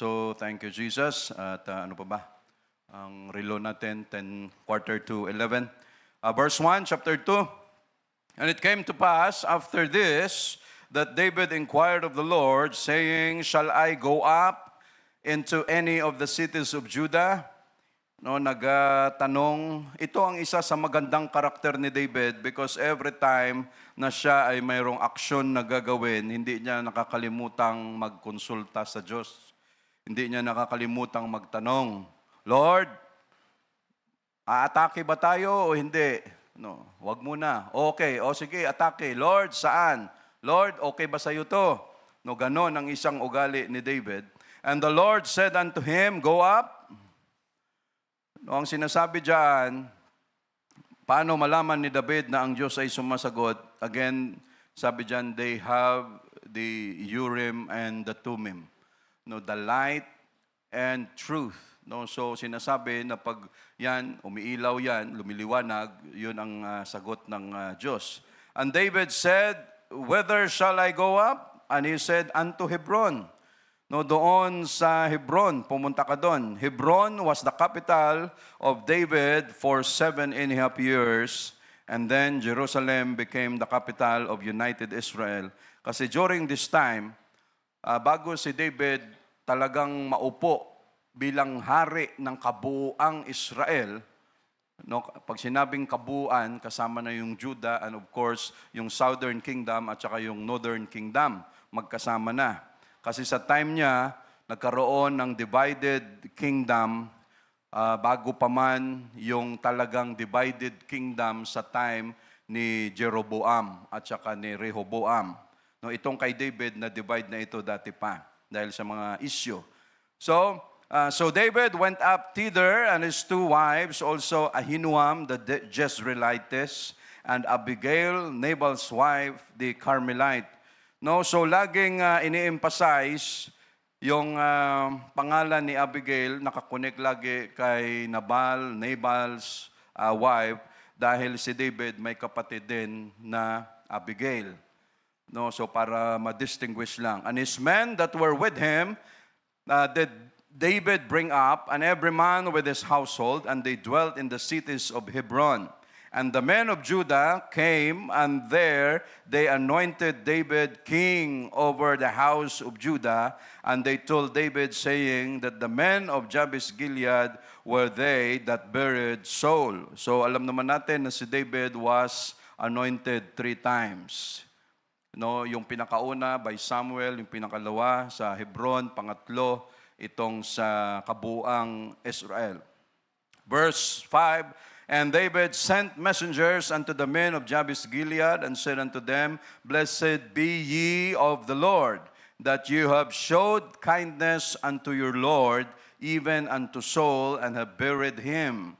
So, thank you, Jesus. At ano pa ba? Ang relo natin, 10:45 to 11. Verse 1, chapter 2. And it came to pass after this that David inquired of the Lord, saying, Shall I go up into any of the cities of Judah? No, nagtanong, ito ang isa sa magandang karakter ni David because every time na siya ay mayroong aksyon na gagawin, hindi niya nakakalimutang magkonsulta sa Diyos. Hindi niya nakakalimutang magtanong, Lord, aatake ba tayo o hindi? No, wag muna. Okay, sige, atake. Lord, saan? Lord, okay ba sa'yo to? No, ganon ang isang ugali ni David. And the Lord said unto him, Go up. No, ang sinasabi diyan, paano malaman ni David na ang Diyos ay sumasagot? Again, sabi diyan, they have the Urim and the Thummim. No, the light and truth. No, so sinasabi na pag yan, umiilaw yan, lumiliwanag, yun ang sagot ng Diyos. And David said, Whither shall I go up? And he said, Unto Hebron. No, doon sa Hebron, pumunta ka doon. Hebron was the capital of David for 7.5 years. And then Jerusalem became the capital of United Israel. Kasi during this time, bago si David talagang maupo bilang hari ng kabuuang Israel, no, pag sinabing kabuuan, kasama na yung Judah and of course, yung Southern Kingdom at saka yung Northern Kingdom, magkasama na. Kasi sa time niya, nagkaroon ng divided kingdom bago pa man yung talagang divided kingdom sa time ni Jeroboam at saka ni Rehoboam. No, itong kay David na divide na ito dati pa dahil sa mga issue. So David went up thither and his two wives, also Ahinoam the Jezreelitess and Abigail, Nabal's wife, the Carmelite. No, so laging ini-emphasize yung pangalan ni Abigail, nakakonek lagi kay Nabal's wife dahil si David may kapatid din na Abigail. No, so para ma-distinguish lang. And his men that were with him did David bring up, and every man with his household, and they dwelt in the cities of Hebron. And the men of Judah came, and there they anointed David king over the house of Judah. And they told David, saying that the men of Jabes Gilead were they that buried Saul. So alam naman natin na si David was anointed 3 times. No, yung pinakauna by Samuel, yung pinakalawa sa Hebron, pangatlo itong sa kabuuang Israel. Verse 5, And David sent messengers unto the men of Jabes Gilead, and said unto them, Blessed be ye of the Lord, that you have showed kindness unto your Lord, even unto Saul, and have buried him.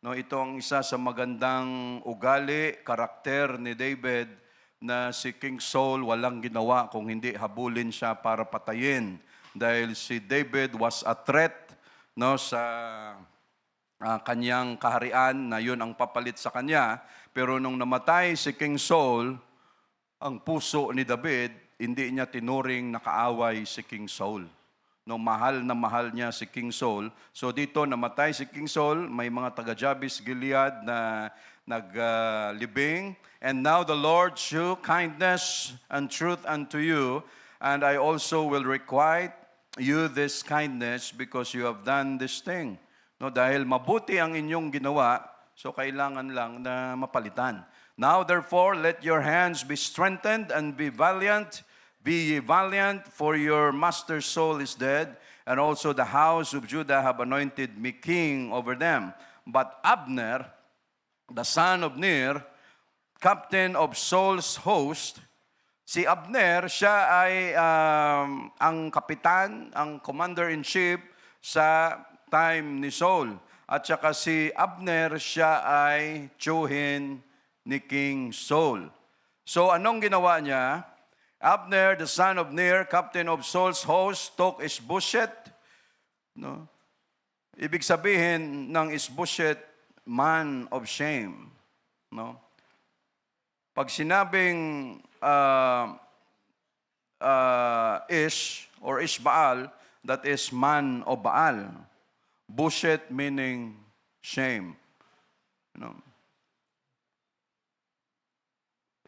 No, ito ang isa sa magandang ugali, karakter ni David, na si King Saul walang ginawa kung hindi habulin siya para patayin. Dahil si David was a threat, no, sa kanyang kaharian na yun ang papalit sa kanya. Pero nung namatay si King Saul, ang puso ni David, hindi niya tinuring nakaaway si King Saul. No, mahal na mahal niya si King Saul. So dito namatay si King Saul, may mga taga-Jabes Gilead na naglibing. And now the Lord shew kindness and truth unto you, and I also will requite you this kindness because you have done this thing. No, dahil mabuti ang inyong ginawa, so kailangan lang na mapalitan. Now therefore, let your hands be strengthened and be valiant. Be ye valiant, for your master's soul is dead, and also the house of Judah have anointed me king over them. But Abner, the son of Ner, captain of Saul's host, si Abner, siya ay ang kapitan, ang commander-in-chief sa time ni Saul. At saka si Abner, siya ay tiyuhin ni King Saul. So anong ginawa niya? Abner, the son of Ner, captain of Saul's host, took Ishbosheth. No? Ibig sabihin ng Ishbosheth, man of shame. No? Pag sinabing Ish or Ishbaal, that is man o Baal. Bushet meaning shame. You know?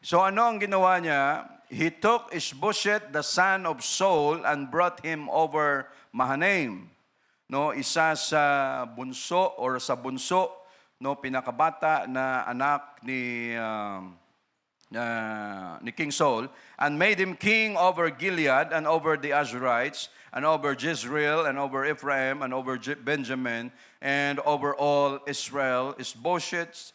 So ano ang ginawa niya? He took Ishbosheth, the son of Saul, and brought him over Mahanaim. No, isa sa bunso or sa bunso, no, pinakabata na anak ni King Saul, and made him king over Gilead and over the Azurites and over Jezreel and over Ephraim and over Benjamin and over all Israel. Ishbosheth,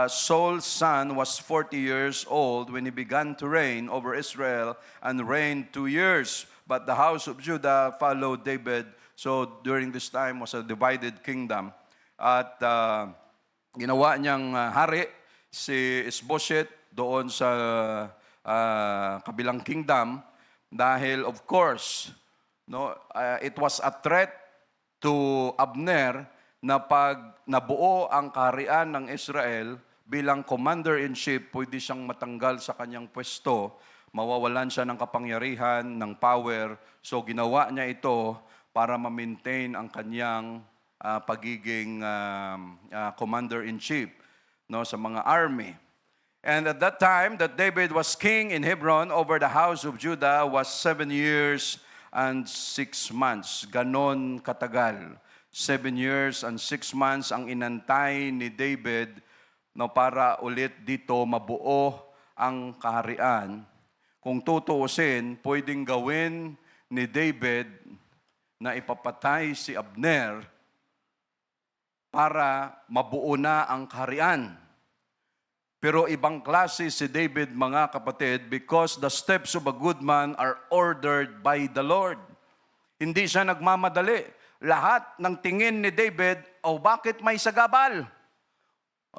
Saul's son, was 40 years old when he began to reign over Israel and reigned 2 years. But the house of Judah followed David. So during this time was a divided kingdom. At ginawa niyang hari si Ishbosheth doon sa kabilang kingdom dahil of course it was a threat to Abner na pag nabuo ang kaharian ng Israel bilang commander-in-chief, pwede siyang matanggal sa kanyang pwesto, mawawalan siya ng kapangyarihan, ng power. So ginawa niya ito para ma-maintain ang kanyang pagiging commander-in-chief sa mga army. And at that time that David was king in Hebron over the house of Judah was 7 years and 6 months. Ganon katagal. 7 years and 6 months ang inantay ni David para ulit dito mabuo ang kaharian. Kung tutuusin, pwedeng gawin ni David na ipapatay si Abner para mabuo na ang kaharian. Pero ibang klase si David, mga kapatid, because the steps of a good man are ordered by the Lord. Hindi siya nagmamadali. Lahat ng tingin ni David, bakit may sagabal?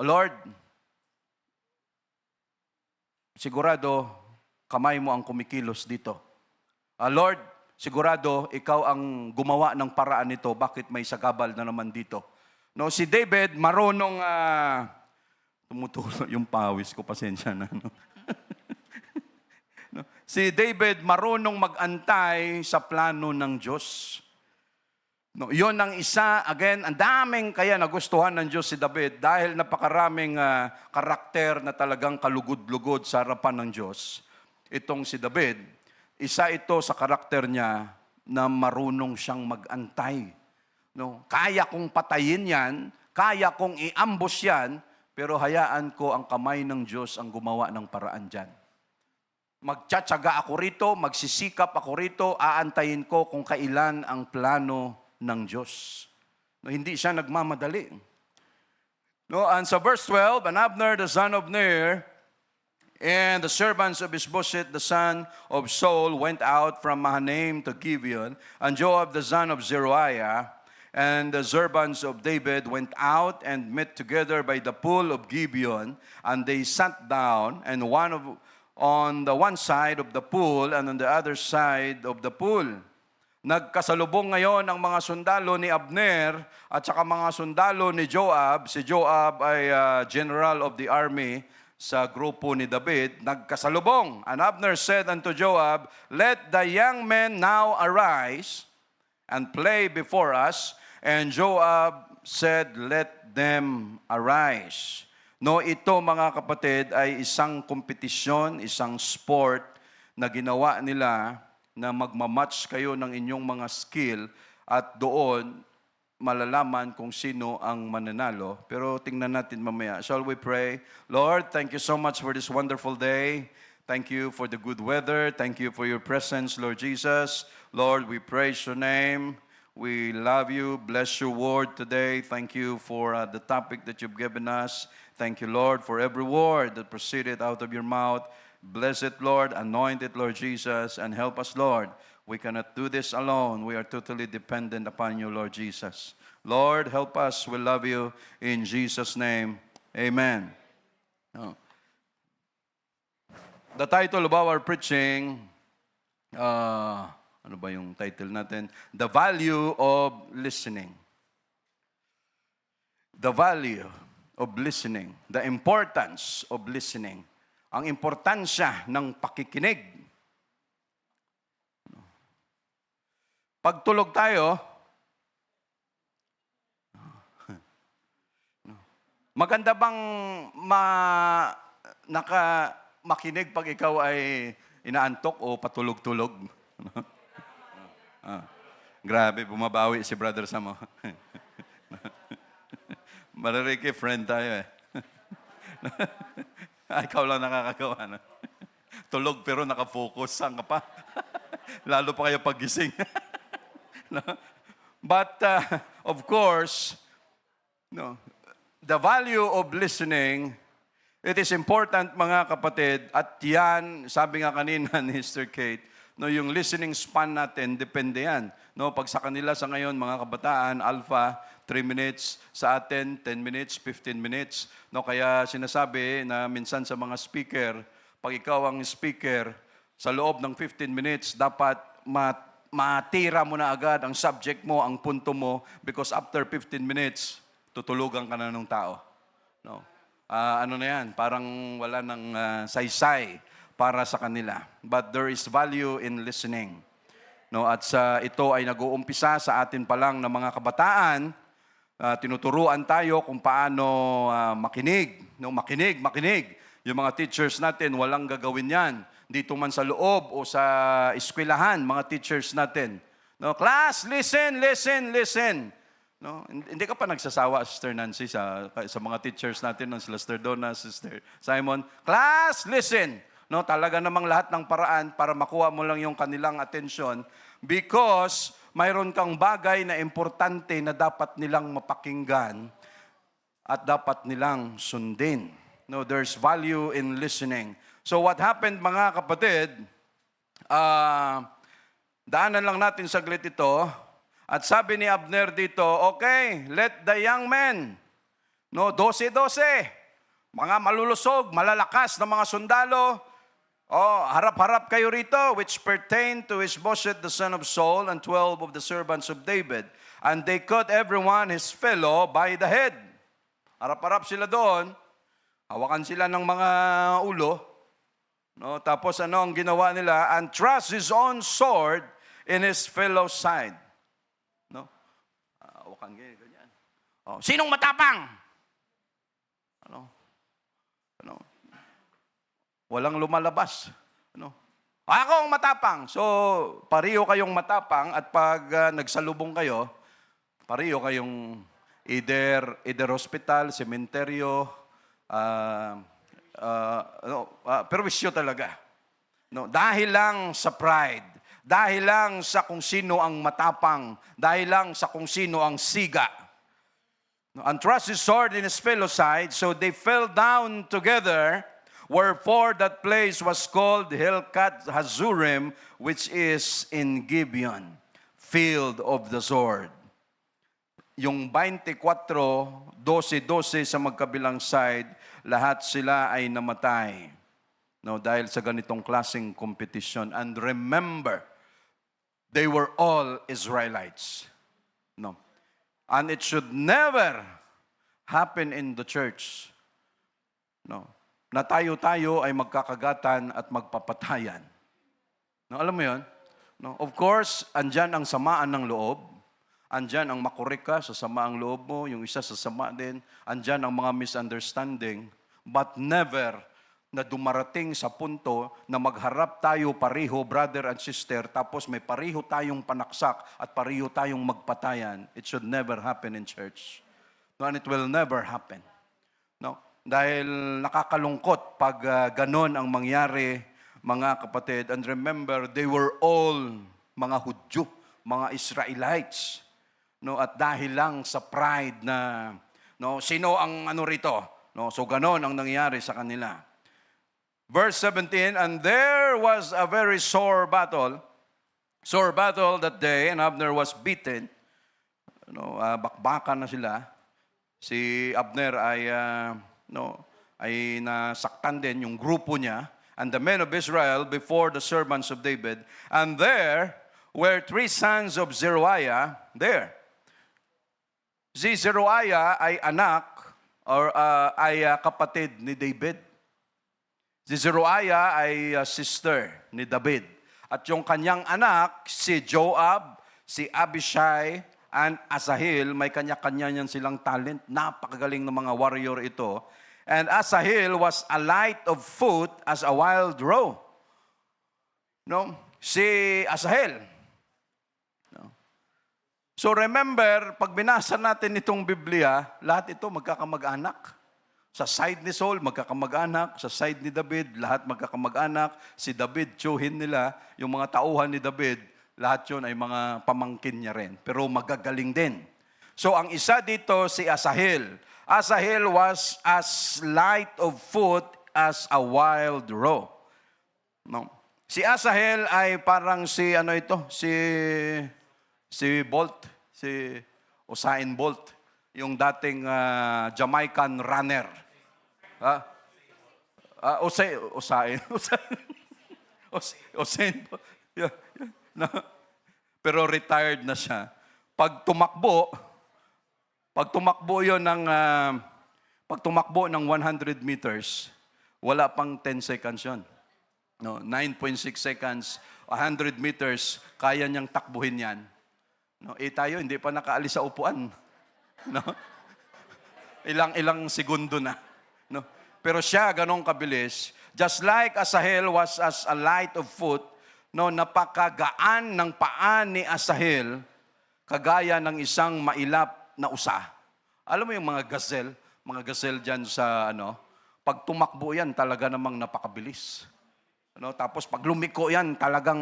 Lord, sigurado kamay mo ang kumikilos dito. Lord, sigurado ikaw ang gumawa ng paraan nito, bakit may sagabal na naman dito? No, si David marunong tumutulo yung pawis ko, pasensya na. No? No? Si David marunong mag-antay sa plano ng Diyos. No, yon ang isa, again, ang daming kaya nagustuhan ng Diyos si David dahil napakaraming karakter na talagang kalugod-lugod sa harapan ng Diyos. Itong si David, isa ito sa karakter niya na marunong siyang mag-antay. No, kaya kong patayin yan, kaya kong i-ambush yan, pero hayaan ko ang kamay ng Diyos ang gumawa ng paraan dyan. Magtsatsaga ako rito, magsisikap ako rito, aantayin ko kung kailan ang plano ng Diyos. No, hindi siya nagmamadali. No, and sa verse 12, and Abner the son of Ner and the servants of Ishbosheth the son of Saul went out from Mahanaim to Gibeon, and Joab the son of Zeruiah and the servants of David went out and met together by the pool of Gibeon, and they sat down, and on the one side of the pool and on the other side of the pool. Nagkasalubong ngayon ang mga sundalo ni Abner at saka mga sundalo ni Joab. Si Joab ay general of the army sa grupo ni David. Nagkasalubong. And Abner said unto Joab, "Let the young men now arise and play before us." And Joab said, "Let them arise." No, ito mga kapatid ay isang kompetisyon, isang sport na ginawa nila na magmamatch kayo ng inyong mga skill at doon malalaman kung sino ang mananalo. Pero tingnan natin mamaya. Shall we pray? Lord, thank you so much for this wonderful day. Thank you for the good weather. Thank you for your presence, Lord Jesus. Lord, we praise your name. We love you. Bless your word today. Thank you for the topic that you've given us. Thank you, Lord, for every word that proceeded out of your mouth. Bless it, Lord. Anoint it, Lord Jesus, and help us, Lord. We cannot do this alone. We are totally dependent upon you, Lord Jesus. Lord, help us. We love you. In Jesus' name, amen. The title of our preaching, ano ba yung title natin? The Value of Listening. The value of listening. The importance of listening. Ang importansya ng pakikinig. Pag tulog tayo, maganda bang makinig pag ikaw ay inaantok o patulog-tulog? Grabe, bumabawi si Brother Samo. Malariki, friend tayo eh. Ikaw lang nakakagawa. No? Tulog pero nakafocus. Saan ka pa? Lalo pa kayo paggising. No? But, of course, no, the value of listening, it is important mga kapatid, at yan, sabi nga kanina ni Sister Kate, no, yung listening span natin, depende yan. No, pag sa kanila sa ngayon, mga kabataan, alpha, 3 minutes, sa atin, 10 minutes, 15 minutes. No, kaya sinasabi na minsan sa mga speaker, pag ikaw ang speaker, sa loob ng 15 minutes, dapat matira mo na agad ang subject mo, ang punto mo, because after 15 minutes, tutulugan ka na ng tao. No? Ano na yan, parang wala ng saysay para sa kanila. But there is value in listening. No, at ito ay nag-uumpisa sa atin pa lang ng mga kabataan. Tinuturuan tayo kung paano makinig. No, makinig. Yung mga teachers natin, walang gagawin yan. Dito man sa loob o sa eskwelahan, mga teachers natin. No, class, listen. No, hindi ka pa nagsasawa, Sister Nancy, sa mga teachers natin, no, Sister Donna, Sister Simon. Class, listen. No, talaga namang lahat ng paraan para makuha mo lang yung kanilang atensyon because mayroon kang bagay na importante na dapat nilang mapakinggan at dapat nilang sundin. No, there's value in listening. So what happened mga kapatid, daanan lang natin saglit ito. At sabi ni Abner dito, okay, let the young men, no, 12, mga malulusog, malalakas na mga sundalo, harap-harap kayo rito, which pertain to Ishbosheth the son of Saul and 12 of the servants of David. And they caught everyone his fellow by the head. Harap-harap sila doon, hawakan sila ng mga ulo, no? Tapos ano ang ginawa nila? And thrust his own sword in his fellow's side. No? Hawakan ganyan. Sinong matapang? Ano? Walang lumalabas. Ako ang matapang. So, pariyo kayong matapang at pag nagsalubong kayo, pariyo kayong either hospital, sementeryo, perwisyo talaga. No? Dahil lang sa pride, dahil lang sa kung sino ang matapang, dahil lang sa kung sino ang siga. No? And thrust his sword in his fellow's side, so they fell down together. Wherefore that place was called Helkat Hazurim, which is in Gibeon, field of the sword. Yung 24, 12 sa magkabilang side, lahat sila ay namatay. No, dahil sa ganitong klaseng competition. And remember, they were all Israelites. No. And it should never happen in the church. No. Na tayo-tayo ay magkakagatan at magpapatayan. No, alam mo 'yon? No, of course, andyan ang samaan ng loob. Andyan ang makorek ka sa samaang loob mo, yung isa sa sama din. Andyan ang mga misunderstanding. But never na dumarating sa punto na magharap tayo pareho, brother and sister, tapos may pareho tayong panaksak at pareho tayong magpatayan. It should never happen in church. No, and it will never happen. No? Dahil nakakalungkot pag ganon ang mangyari, mga kapatid. And remember, they were all mga Hudyo, mga Israelites. No, at dahil lang sa pride na, no, sino ang ano rito? No, so ganon ang nangyari sa kanila. Verse 17, and there was a very sore battle that day, and Abner was beaten. No, bakbakan na sila. Si Abner ay nasaktan din yung grupo niya, and the men of Israel before the servants of David. And there were 3 sons of Zeruiah there. Si Zeruiah ay anak or ay kapatid ni David. Si Zeruiah ay sister ni David. At yung kanyang anak, si Joab, si Abishai and Asahel, may kanya-kanya niyan silang talent. Napakagaling ng mga warrior ito. And Asahel was a light of foot as a wild roe. No? Si Asahel. No? So remember, pag binasa natin itong Biblia, lahat ito magkakamag-anak. Sa side ni Saul, magkakamag-anak. Sa side ni David, lahat magkakamag-anak. Si David, tiyuhin nila. Yung mga tauhan ni David, lahat yun ay mga pamangkin niya rin. Pero magagaling din. So ang isa dito, si Asahel. Asahel was as light of foot as a wild roe. No. Si Asahel ay parang si Bolt, si Usain Bolt, yung dating Jamaican runner. Usain Bolt. Yeah. No. Pero retired na siya. Pag tumakbo ng 100 meters, wala pang 10 seconds yun. No, 9.6 seconds, 100 meters, kaya niyang takbuhin yan. No, tayo, hindi pa nakaalis sa upuan. No? Ilang segundo na. No? Pero siya, ganong kabilis. Just like Asahel was as a light of foot, no, napakagaan ng paa ni Asahel, kagaya ng isang mailap na usa. Alam mo yung mga gazelle dyan sa pag tumakbo yan, talaga namang napakabilis. Tapos pag lumiko yan, talagang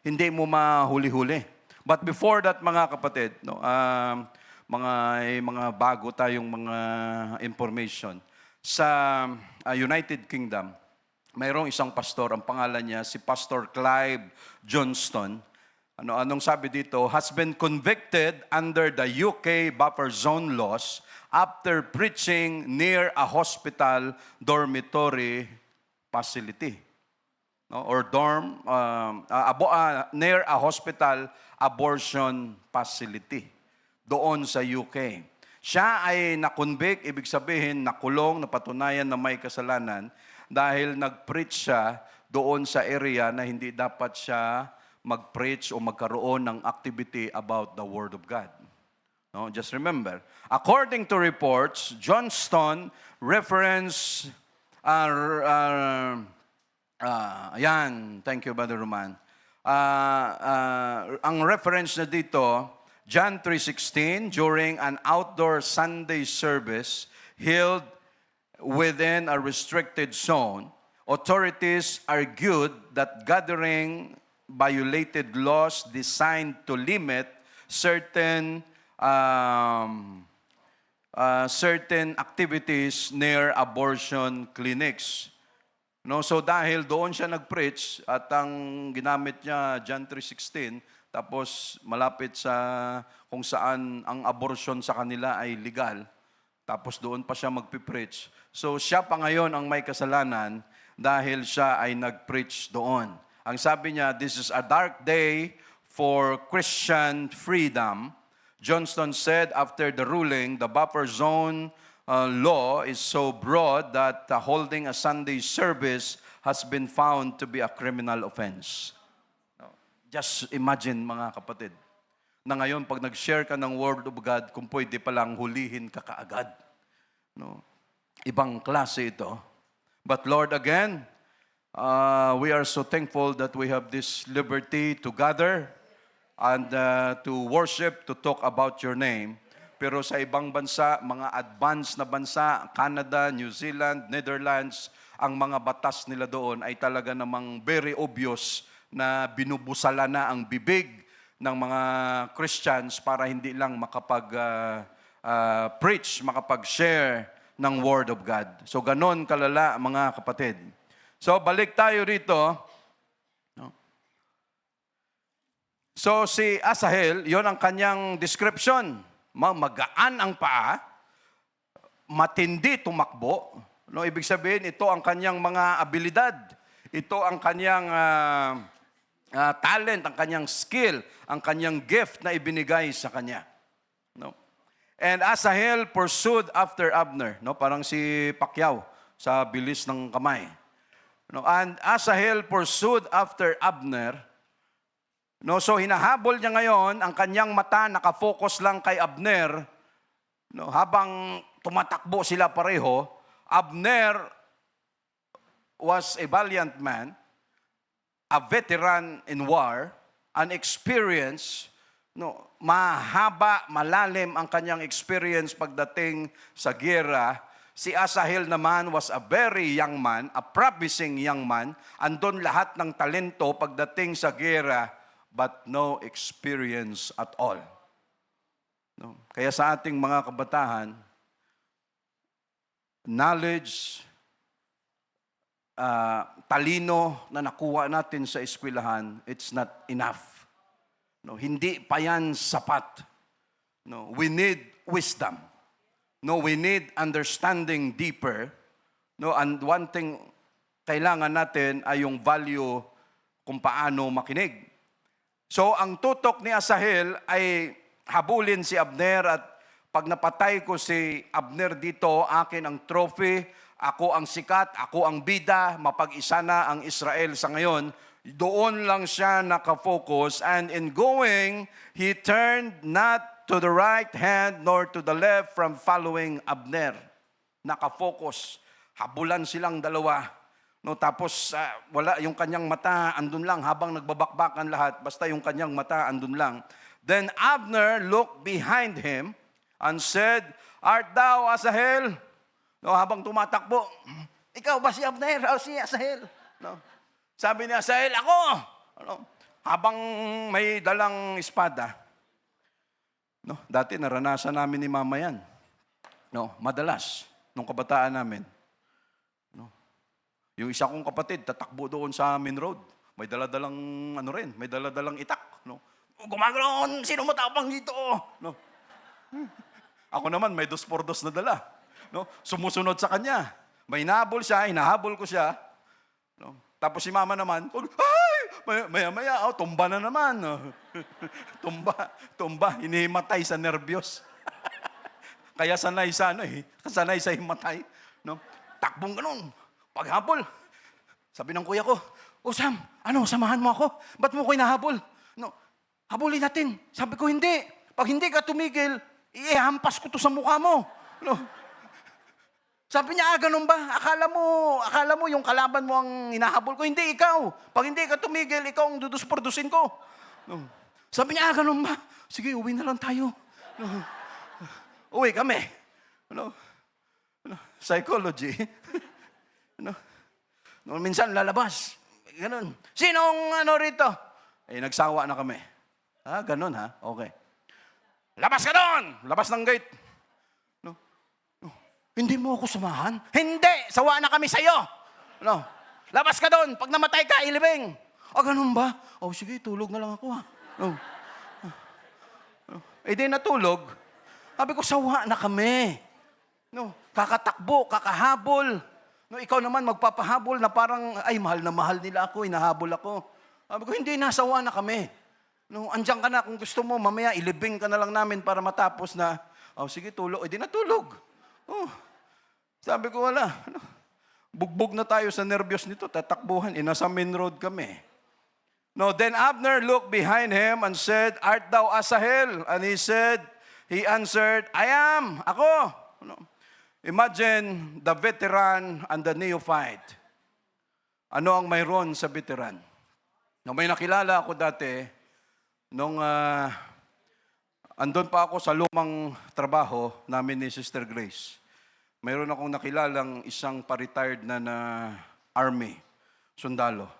hindi mo mahuli-huli. But before that, mga kapatid, mga bago tayong mga information. Sa United Kingdom, mayroong isang pastor, ang pangalan niya si Pastor Clive Johnston. Anong sabi dito? Has been convicted under the UK buffer zone laws after preaching near a hospital dormitory facility. No? Or near a hospital abortion facility. Doon sa UK. Siya ay nakonvict, ibig sabihin nakulong, napatunayan na may kasalanan dahil nag-preach siya doon sa area na hindi dapat siya mag-preach o magkaroon ng activity about the Word of God. No, just remember, according to reports, Johnston reference, thank you, Brother Roman. Ang reference na dito, John 3:16, during an outdoor Sunday service held within a restricted zone, authorities argued that gathering violated laws designed to limit certain activities near abortion clinics. No, so dahil doon siya nag-preach at ang ginamit niya John 3:16, tapos malapit sa kung saan ang abortion sa kanila ay legal, tapos doon pa siya magpipreach. So siya pa ngayon ang may kasalanan dahil siya ay nag-preach doon. Ang sabi niya, this is a dark day for Christian freedom. Johnston said after the ruling, the buffer zone law is so broad that holding a Sunday service has been found to be a criminal offense. Just imagine, mga kapatid, na ngayon pag nag-share ka ng Word of God, kung pwede palang hulihin ka kaagad. No? Ibang klase ito. But Lord, again, we are so thankful that we have this liberty to gather and to worship, to talk about your name. Pero sa ibang bansa, mga advanced na bansa, Canada, New Zealand, Netherlands, ang mga batas nila doon ay talaga namang very obvious na binubusala na ang bibig ng mga Christians para hindi lang makapag-preach, makapag-share ng Word of God. So ganon kalala, mga kapatid. So balik tayo rito. So si Asahel, yon ang kanyang description. Magaan ang paa, matindi tumakbo. No, ibig sabihin, ito ang kanyang mga abilidad. Ito ang kanyang talent, ang kanyang skill, ang kanyang gift na ibinigay sa kanya. No? And Asahel pursued after Abner. No? Parang si Pacquiao sa bilis ng kamay. No? And Asahel pursued after Abner. No, so hinahabol niya ngayon, ang kanyang mata nakafocus lang kay Abner. No, habang tumatakbo sila pareho, Abner was a valiant man, a veteran in war, an experience, no, mahaba, malalim ang kanyang experience pagdating sa giyera. Si Asahel naman was a very young man, a promising young man. Andun lahat ng talento pagdating sa giyera, but no experience at all. No? Kaya sa ating mga kabataan, knowledge, talino na nakuha natin sa eskwelahan, it's not enough. No, hindi pa yan sapat. No, we need wisdom. No, we need understanding deeper. No, and one thing kailangan natin ay yung value kung paano makinig. So, ang tutok ni Asahel ay habulin si Abner at pag napatay ko si Abner dito, akin ang trophy, ako ang sikat, ako ang bida, mapag-isa na ang Israel sa ngayon. Doon lang siya nakafocus, and in going, he turned not to the right hand nor to the left from following Abner. Nakafocus. Habulan silang dalawa. No, tapos wala yung kanyang mata andun lang habang nagbabakbakan lahat, basta yung kanyang mata andun lang. Then Abner looked behind him and said, "Art thou Asahel?" No, habang tumatakbo, "Ikaw ba si Abner o si Asahel?" No. Sabi ni Asahel, "Ako." Ano, habang may dalang espada. No, dati naranasan namin ni Mama yan. No, madalas nung kabataan namin. Yung isa kong kapatid, tatakbo doon sa main road. May daladalang, may daladalang itak. No? Gumaganoon, sino matapang dito? No? Ako naman, may 2x2 na dala. No? Sumusunod sa kanya. May nahabol siya, hinahabol ko siya. No? Tapos si Mama naman, ay! Maya-maya, tumba na naman. No? tumba, hinihimatay sa nervyos. Kaya sanay sa himatay. No? Takbong ganun. Paghabol, sabi ng kuya ko, "Oh Sam, samahan mo ako? Ba't mo ko hinahabol? No, habulin natin." Sabi ko, "Hindi. Pag hindi ka tumigil, ihampas ko to sa mukha mo." No. Sabi niya, "Ganun ba? Akala mo yung kalaban mo ang hinahabol ko? Hindi, ikaw. Pag hindi ka tumigil, ikaw ang dudus-pordusin ko." No. Sabi niya, "Ganun ba? Sige, uwi na lang tayo." No. Uwi kami. No. Psychology. No, minsan lalabas. Ganun. Sinong rito? Nagsawa na kami. Ganun ha? Okay. Labas ka doon! Labas ng gate. No. Hindi mo ako samahan? Hindi! Sawa na kami sa'yo! No. Labas ka doon! Pag namatay ka, ilibing! Ganun ba? Sige, tulog na lang ako ha. No. Di natulog. Sabi ko, sawa na kami. No. Kakatakbo, kakahabol. No, ikaw naman magpapahabol na parang, mahal na mahal nila ako, hinahabol ako. Sabi ko, hindi, nasawa na kami. No, andyan ka na, kung gusto mo, mamaya ilibing ka na lang namin para matapos na, sige, tulog. Di natulog. Sabi ko, wala. Bugbog na tayo sa nervyos nito, tatakbuhan. Nasa main road kami. No, then Abner looked behind him and said, "Art thou Asahel?" And he answered, "I am." Ako. No. Imagine the veteran and the neophyte. Ano ang mayroon sa veteran? May nakilala ako dati, nung andun pa ako sa lumang trabaho namin ni Sister Grace. Mayroon akong nakilalang isang pa-retired na army, sundalo.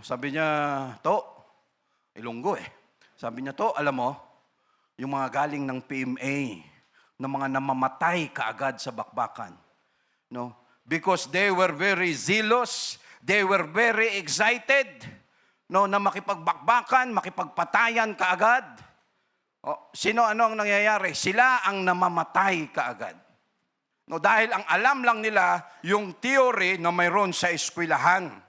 Sabi niya, "To, Ilonggo Sabi niya, "To, alam mo, yung mga galing ng PMA, na mga namamatay kaagad sa bakbakan. No? Because they were very zealous, they were very excited, no, na makipagbakbakan, makipagpatayan kaagad. Ano ang nangyayari? Sila ang namamatay kaagad. No, dahil ang alam lang nila yung theory na mayroon sa eskwelahan.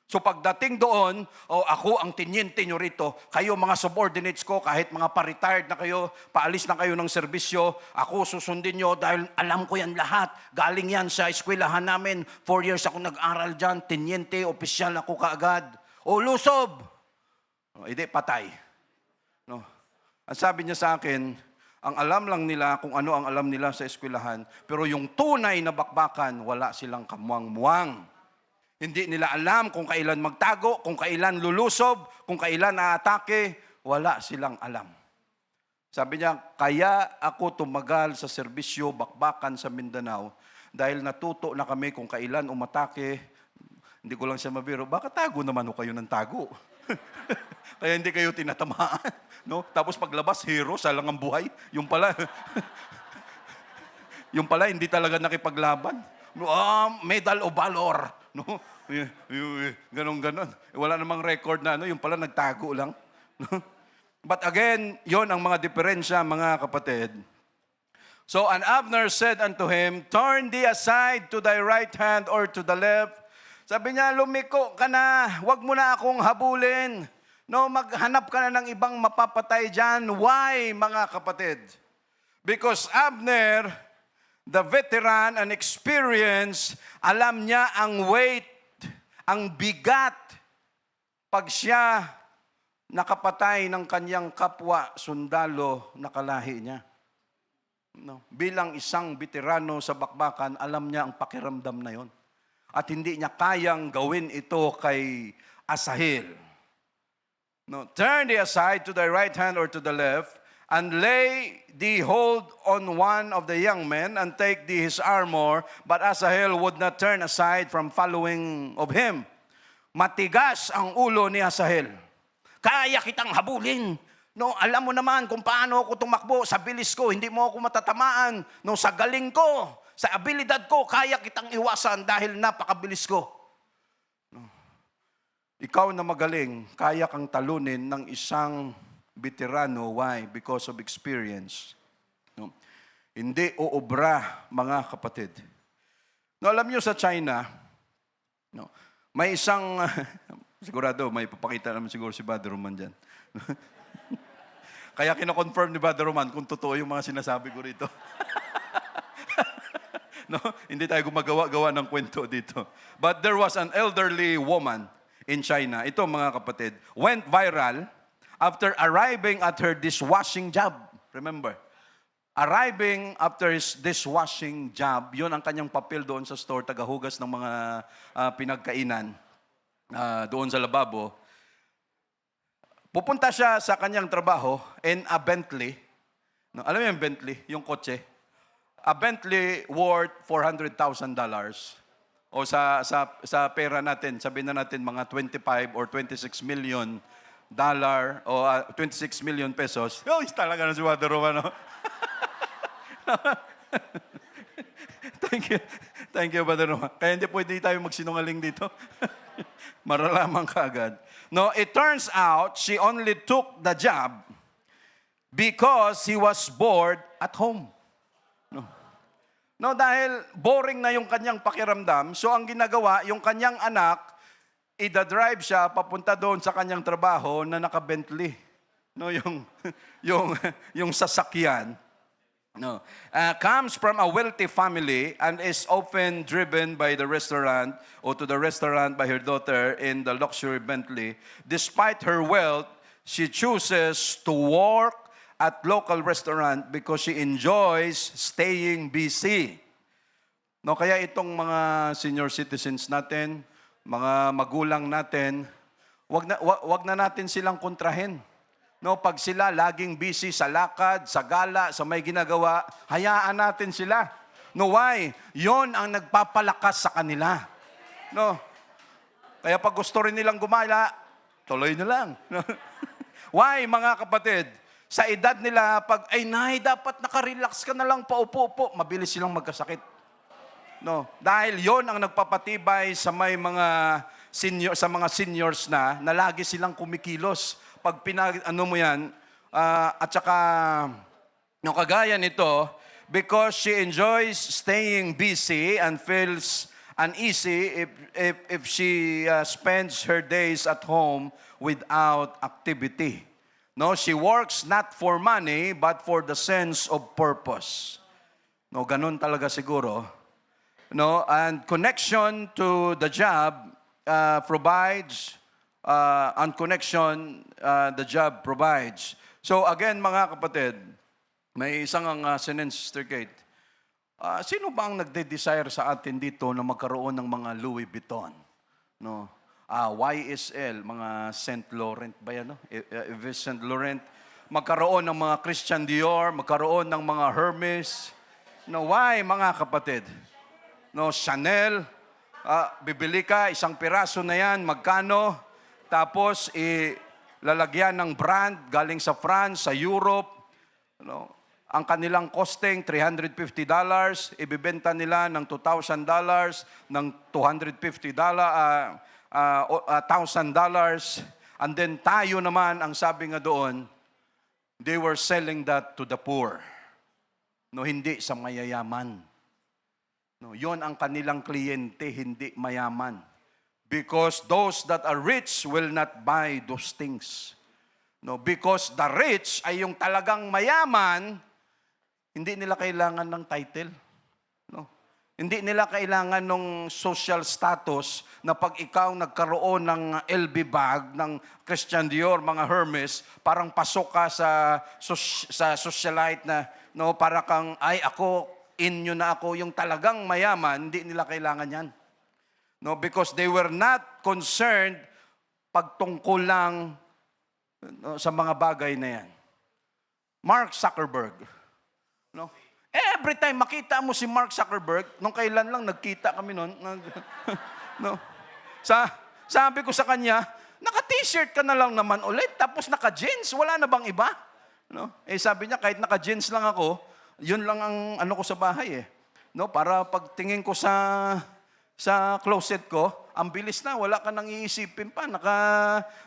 So pagdating doon, ako ang tinyente nyo rito, kayo mga subordinates ko, kahit mga pa-retired na kayo, paalis na kayo ng serbisyo, ako susundin nyo dahil alam ko yan lahat. Galing yan sa eskwelahan namin, 4 years ako nag-aral dyan, tinyente, opisyal ako kaagad. Lusob! Hindi, patay. No? Ang sabi niya sa akin, ang alam lang nila kung ano ang alam nila sa eskwelahan, pero yung tunay na bakbakan, wala silang kamuang-muang. Hindi nila alam kung kailan magtago, kung kailan lulusob, kung kailan aatake, wala silang alam. Sabi niya, kaya ako tumagal sa serbisyo, bakbakan sa Mindanao, dahil natuto na kami kung kailan umatake. Hindi ko lang siya mabiro, baka tago naman o kayo ng tago. Kaya hindi kayo tinatamaan. No? Tapos paglabas, hero, salang ang buhay. Yung pala, yung pala hindi talaga nakipaglaban. Medal of Valor. No? Ganon. Wala namang record na yung pala nagtago lang. No? But again, yon ang mga diferensya, mga kapatid. So, and Abner said unto him, turn thee aside to thy right hand or to the left. Sabi niya, lumiko ka na, wag mo na akong habulin. No, maghanap ka na ng ibang mapapatay dyan. Why, mga kapatid? Because Abner, the veteran and experience, alam niya ang weight, ang bigat, pag siya nakapatay ng kanyang kapwa sundalo na kalahi niya. No, bilang isang veterano sa bakbakan, alam niya ang pakiramdam na yon. At hindi niya kayang gawin ito kay Asahel. No, turn thee aside to thy right hand or to the left, and lay thee hold on one of the young men, and take thee his armor. But Asahel would not turn aside from following of him. Matigas ang ulo ni Asahel. Kaya kitang habulin. No, alam mo naman kung paano ako tumakbo sa bilis ko, hindi mo ako matatamaan. No, sa galing ko, sa abilidad ko, kaya kitang iwasan dahil napakabilis ko. No. Ikaw na magaling, kaya kang talunin ng isang veterano. Why? Because of experience. No. Hindi uobra, mga kapatid. No, alam niyo sa China, no, may isang, sigurado, may papakita naman siguro si Brother Roman dyan. Kaya kino-confirm ni Brother Roman kung totoo yung mga sinasabi ko rito. No? Hindi tayo gumagawa-gawa ng kwento dito. But there was an elderly woman in China. Ito, mga kapatid, went viral after arriving at her dishwashing job. Remember, arriving after his dishwashing job, yun ang kanyang papel doon sa store, tagahugas ng mga pinagkainan doon sa lababo. Pupunta siya sa kanyang trabaho in a Bentley. No, alam mo yung Bentley, yung kotse? A Bentley worth $400,000. O sa pera natin, sabihin na natin mga 25 or 26 million dollar o 26 million pesos. Oh, talaga na si Brother Romano. Thank you, Brother Roman. Kaya hindi pwede tayo magsinungaling dito. Maralaman ka agad. No, it turns out she only took the job because he was bored at home. No, dahil boring na yung kanyang pakiramdam, so ang ginagawa, yung kanyang anak, ida-drive siya papunta doon sa kanyang trabaho na naka-Bentley. No, yung sasakyan. No, comes from a wealthy family and is often driven by the restaurant or to the restaurant by her daughter in the luxury Bentley. Despite her wealth, she chooses to work at local restaurant because she enjoys staying busy. No, kaya itong mga senior citizens natin, mga magulang natin, wag na natin silang kontrahin. No, pag sila laging busy sa lakad, sa gala, sa may ginagawa, hayaan natin sila. No, why? Yon ang nagpapalakas sa kanila. No. Kaya pag gusto rin nilang gumala, tuloy na lang. No? Why, mga kapatid? Sa edad nila, pag, nay, dapat nakarelax ka na lang, paupo-upo, mabilis silang magkasakit. No, dahil yon ang nagpapatibay sa may mga senior, sa mga seniors na lagi silang kumikilos. Pag ano mo yan, at saka, no, kagaya nito, because she enjoys staying busy and feels uneasy if she spends her days at home without activity. No, she works not for money, but for the sense of purpose. No, ganun talaga siguro. No, and connection to the job provides and connection the job provides. So again, mga kapatid, may isang sinend Sister Kate. Sino ba ang nagde-desire sa atin dito na magkaroon ng mga Louis Vuitton? No? YSL, mga Saint Laurent ba yan? No? Yves Saint Laurent. Magkaroon ng mga Christian Dior, magkaroon ng mga Hermes. No, why, mga kapatid? No, Chanel, bibili ka, isang piraso na yan, magkano? Tapos, lalagyan ng brand galing sa France, sa Europe. No? Ang kanilang costing, $350, ibibenta nila ng $2,000, ng $250, $1,000. And then tayo naman, ang sabi nga doon, they were selling that to the poor. No, hindi sa mayayaman. No, yon ang kanilang kliyente, hindi mayaman. Because those that are rich will not buy those things. No, because the rich ay yung talagang mayaman, hindi nila kailangan ng title. No? Hindi nila kailangan ng social status na pag ikaw nagkaroon ng LV bag, ng Christian Dior, mga Hermes, parang pasok ka sa socialite na, no, para kang, ay ako, inyo na ako, yung talagang mayaman, hindi nila kailangan yan. No, because they were not concerned pagtungkol lang, no, sa mga bagay na yan. Mark Zuckerberg. No? Every time makita mo si Mark Zuckerberg, nung kailan lang nagkita kami noon. No? Sabi ko sa kanya, naka-t-shirt ka na lang naman ulit, tapos naka-jeans, wala na bang iba? No? Sabi niya, kahit naka-jeans lang ako, yun lang ang ano ko sa bahay eh. No? Para pagtingin ko sa closet ko, ang bilis na, wala ka nang iisipin pa,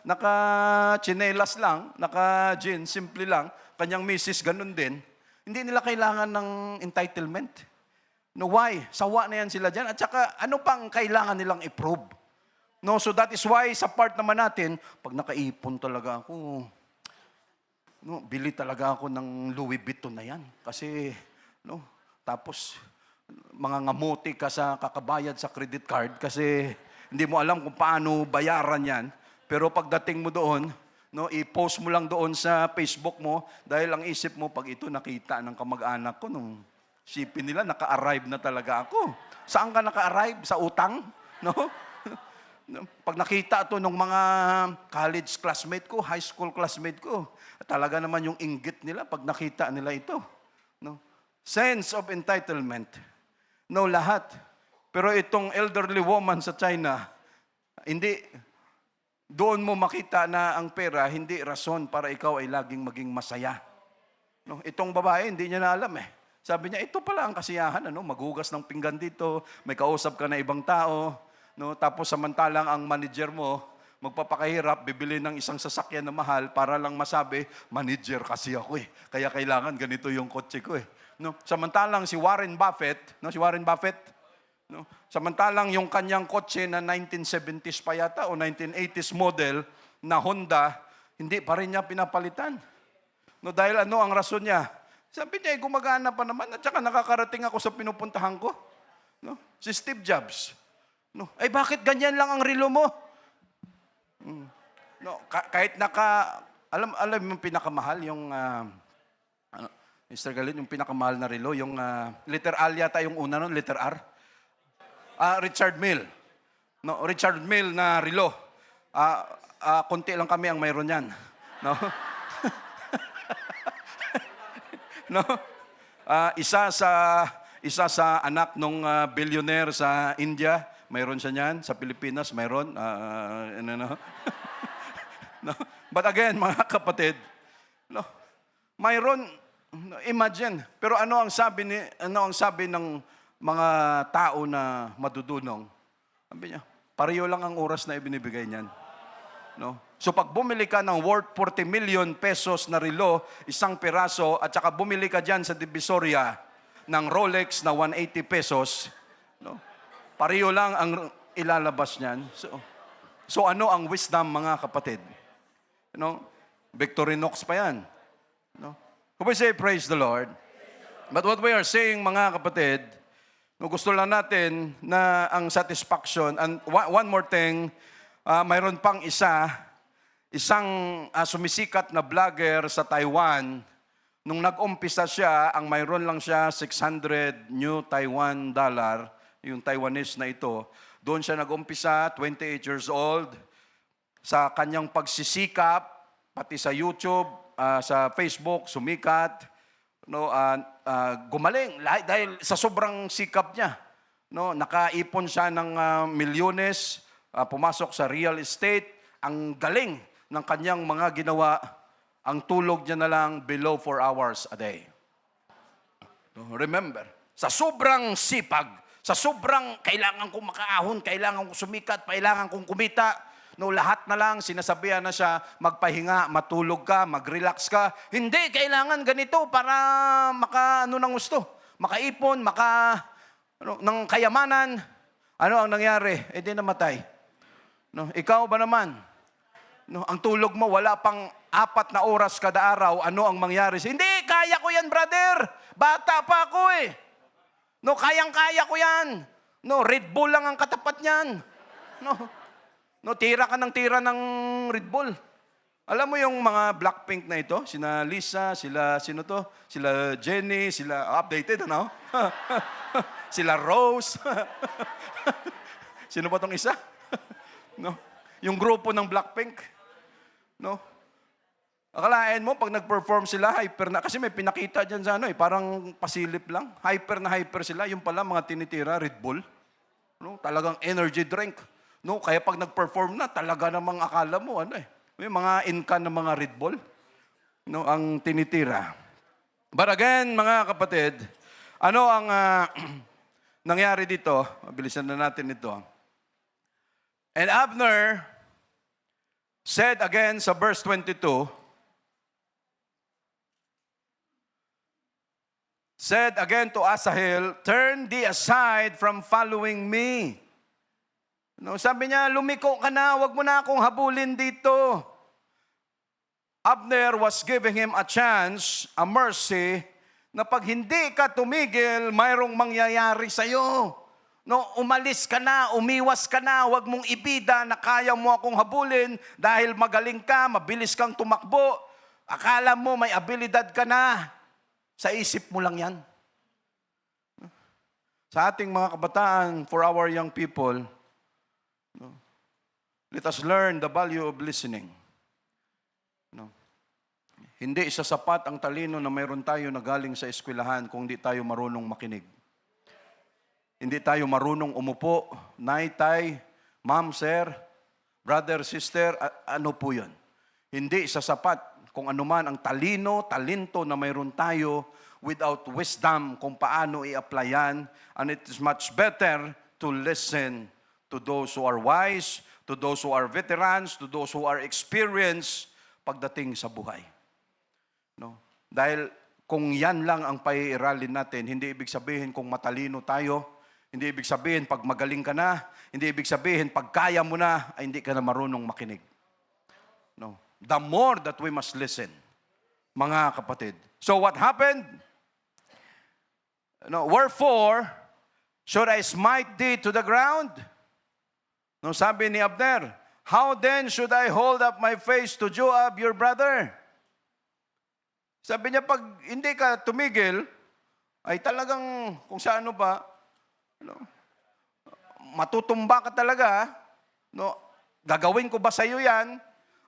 naka-chinelas lang, naka-jeans, simple lang, kanyang misis ganun din. Hindi nila kailangan ng entitlement. No, why? Sawa na yan sila dyan. At saka, ano pang kailangan nilang i-prove? No, so that is why, sa part naman natin, pag nakaipon talaga ako, no, bili talaga ako ng Louis Vuitton na yan. Kasi, no, tapos, mga ngamuti ka sa kakabayad sa credit card kasi hindi mo alam kung paano bayaran yan. Pero pagdating mo doon, no, i-post mo lang doon sa Facebook mo dahil ang isip mo, pag ito nakita ng kamag-anak ko, nung shipping nila, naka-arrive na talaga ako. Saan ka naka-arrive? Sa utang? No? Pag nakita ito ng mga college classmate ko, high school classmate ko, talaga naman yung inggit nila pag nakita nila ito. No? Sense of entitlement. No, lahat. Pero itong elderly woman sa China, hindi. Doon mo makita na ang pera, hindi rason para ikaw ay laging maging masaya. No, itong babae, hindi niya na alam eh. Sabi niya, ito pala ang kasiyahan, ano? Maghugas ng pinggan dito, may kausap ka na ibang tao, no? Tapos samantalang ang manager mo, magpapakahirap, bibili ng isang sasakyan na mahal para lang masabi, manager kasi ako eh. Kaya kailangan ganito yung kotse ko eh. No? Samantalang si Warren Buffett, no? Si Warren Buffett, no? Samantalang yung kanyang kotse na 1970s pa yata o 1980s model na Honda, hindi pa rin niya pinapalitan. No, dahil ano ang rason niya? Sabi niya, gumagana pa naman at saka nakakarating ako sa pinupuntahan ko. No? Si Steve Jobs. No? Ay bakit ganyan lang ang relo mo? No, kahit alam yung pinakamahal, yung Mr. Galin, yung pinakamahal na relo, yung letter R yata yung una nun, letter R. Richard Mille. No, Richard Mille na relo. Konti lang kami ang mayroon yan. No? No? Isa sa anak ng billionaire sa India, mayroon siya niyan. Sa Pilipinas, mayroon. No? But again, mga kapatid, no, mayroon, imagine. Pero ano ang sabi ng mga tao na madudunong? Sabi niya, pareho lang ang oras na ibinibigay niyan. No? So pag bumili ka ng worth 40 million pesos na relo, isang piraso, at saka bumili ka dyan sa Divisoria ng Rolex na 180 pesos, no? Pareho lang ang ilalabas niyan. So ano ang wisdom, mga kapatid? No? Victorinox pa yan. No? Kung we say, praise the Lord. But what we are saying, mga kapatid, no, gusto lang natin na ang satisfaction, and one more thing, mayroon pang isang sumisikat na vlogger sa Taiwan. Nung nag-umpisa siya, ang mayroon lang siya 600 new Taiwan dollar, yung Taiwanese na ito. Doon siya nag-umpisa, 28 years old, sa kanyang pagsisikap, pati sa YouTube, sa Facebook, sumikat, no, gumaling dahil sa sobrang sikap niya. No, nakaipon siya ng milyones, pumasok sa real estate. Ang galing ng kanyang mga ginawa. Ang tulog niya na lang below 4 hours a day. Remember, sa sobrang sipag, sa sobrang kailangan kong makaahon, kailangan kong sumikat, kailangan kong kumita, no, lahat na lang sinasabihan na siya, magpahinga, matulog ka, mag-relax ka. Hindi, kailangan ganito para ng gusto. Makaipon, ng kayamanan. Ano ang nangyari? Di namatay. No, ikaw ba naman? No, ang tulog mo, wala pang 4 na oras kada araw, ano ang mangyari? Hindi, kaya ko yan, brother. Bata pa ako eh. No, kayang-kaya ko yan. No, Red Bull lang ang katapat niyan. No, tira ka ng tira ng Red Bull. Alam mo yung mga Blackpink na ito? Sina Lisa, sino to? Sila Jennie, sila updated, ano? Sila Rose. Sino ba tong isa? No, yung grupo ng Blackpink. No? Akalain mo, pag nag-perform sila, hyper na. Kasi may pinakita dyan sa parang pasilip lang. Hyper na hyper sila. Yung pala, mga tinitira, Red Bull. No? Talagang energy drink. No? Kaya pag nag-perform na, talaga namang akala mo, may mga in-can ng mga Red Bull. No? Ang tinitira. But again, mga kapatid, ano ang nangyari dito? Mabilisan na natin ito. And Abner said again sa verse 22, said again to Asahel, turn thee aside from following me. No, sabi niya, lumiko ka na, wag mo na akong habulin dito. Abner was giving him a chance, a mercy, na pag hindi ka tumigil, mayroong mangyayari sa'yo. No, umalis ka na, umiwas ka na, wag mong ibida na kaya mo akong habulin dahil magaling ka, mabilis kang tumakbo. Akala mo may abilidad ka na. Sa isip mo lang yan. Sa ating mga kabataan, for our young people, let us learn the value of listening. Hindi isa sapat ang talino na mayroon tayo na galing sa eskwelahan kung hindi tayo marunong makinig. Hindi tayo marunong umupo, nay, tay, ma'am, sir, brother, sister, ano po yun? Hindi isa sapat kung anuman ang talento na mayroon tayo without wisdom kung paano i-applyan. And it is much better to listen to those who are wise, to those who are veterans, to those who are experienced pagdating sa buhay. No? Dahil kung yan lang ang paiiralin natin, hindi ibig sabihin kung matalino tayo, hindi ibig sabihin pag magaling ka na, hindi ibig sabihin pag kaya mo na, ay hindi ka na marunong makinig. No? The more that we must listen, mga kapatid. So what happened? No, wherefore, should I smite thee to the ground? No, sabi ni Abner, how then should I hold up my face to Joab, your brother? Sabi niya, pag hindi ka tumigil, ay talagang kung sa ano ba, matutumba ka talaga. No, gagawin ko ba sa iyo yan?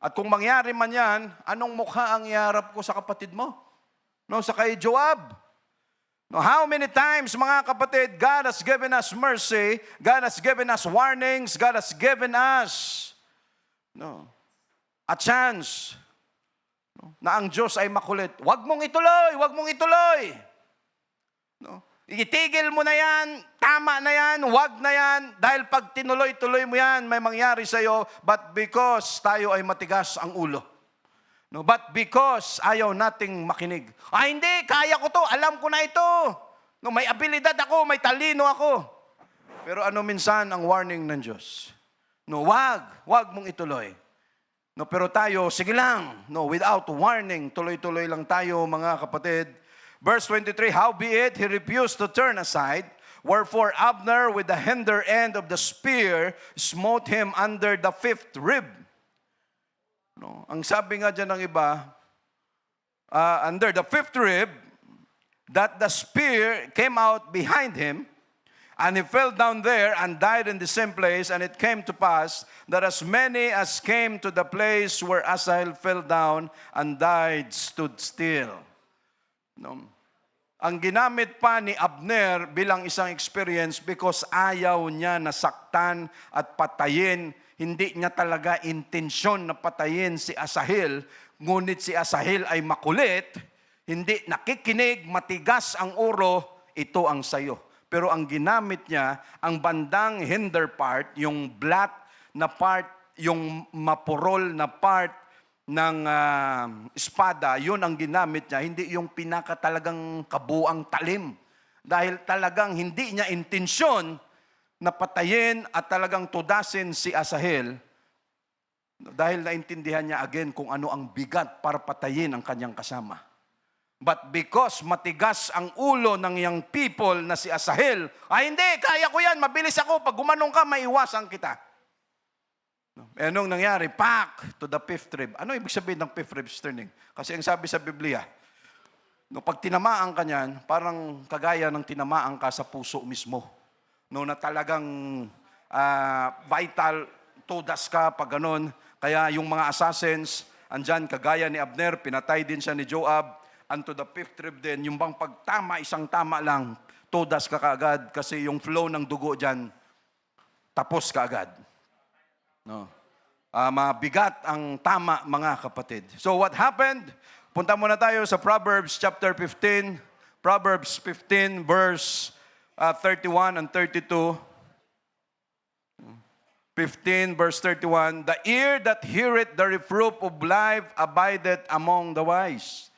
At kung mangyari man yan, anong mukha ang iharap ko sa kapatid mo? No, sa kay Joab. No, how many times, mga kapatid, God has given us mercy, God has given us warnings, God has given us a chance na ang Diyos ay makulit. Huwag mong ituloy, huwag mong ituloy. No? Itigil mo na yan, tama na yan, wag na yan, dahil pag tinuloy-tuloy mo yan, may mangyari sa'yo, but because tayo ay matigas ang ulo. No, but because ayaw nating makinig. Hindi, kaya ko to, alam ko na ito. No, may abilidad ako, may talino ako. Pero ano minsan ang warning ng Diyos? No, wag mong ituloy. No, pero tayo, sige lang. No, without warning, tuloy-tuloy lang tayo, mga kapatid. Verse 23, howbeit he refused to turn aside, Wherefore Abner with the hinder end of the spear smote him under the 5th rib. No, ang sabi nga dyan ng iba, under the 5th rib, that the spear came out behind him, and he fell down there and died in the same place. And it came to pass that as many as came to the place where Asahel fell down and died stood still. No. Ang ginamit pa ni Abner bilang isang experience because ayaw niya nasaktan at patayin. Hindi niya talaga intensyon na patayin si Asahel, ngunit si Asahel ay makulit, hindi nakikinig, matigas ang ulo, ito ang sayo. Pero ang ginamit niya, ang bandang hinder part, yung black na part, yung mapurol na part ng espada, yun ang ginamit niya, hindi yung pinakatalagang kabuang talim. Dahil talagang hindi niya intensyon na patayin at talagang tudasin si Asahel, dahil naintindihan niya again kung ano ang bigat para patayin ang kanyang kasama. But because matigas ang ulo ng young people na si Asahel, hindi, kaya ko yan, mabilis ako, pag gumanong ka, maiwasan kita. Eh, anong nangyari? Pak to the 5th rib. Ano ibig sabihin ng 5th rib turning? Kasi ang sabi sa Biblia, no, pag tinamaan ka niyan, parang kagaya ng tinamaan ka sa puso mismo. No, na talagang vital, tudas ka pag ganun. Kaya yung mga assassins, andyan, kagaya ni Abner, pinatay din siya ni Joab, and to the 5th rib din, yung bang pagtama, isang tama lang, tudas ka kaagad kasi yung flow ng dugo dyan, tapos kaagad. No. Mabigat ang tama, mga kapatid. So what happened? Punta muna tayo sa Proverbs chapter 15. Proverbs 15 verse 31 and 32. 15 verse 31. The ear that heareth the reproof of life abideth among the wise.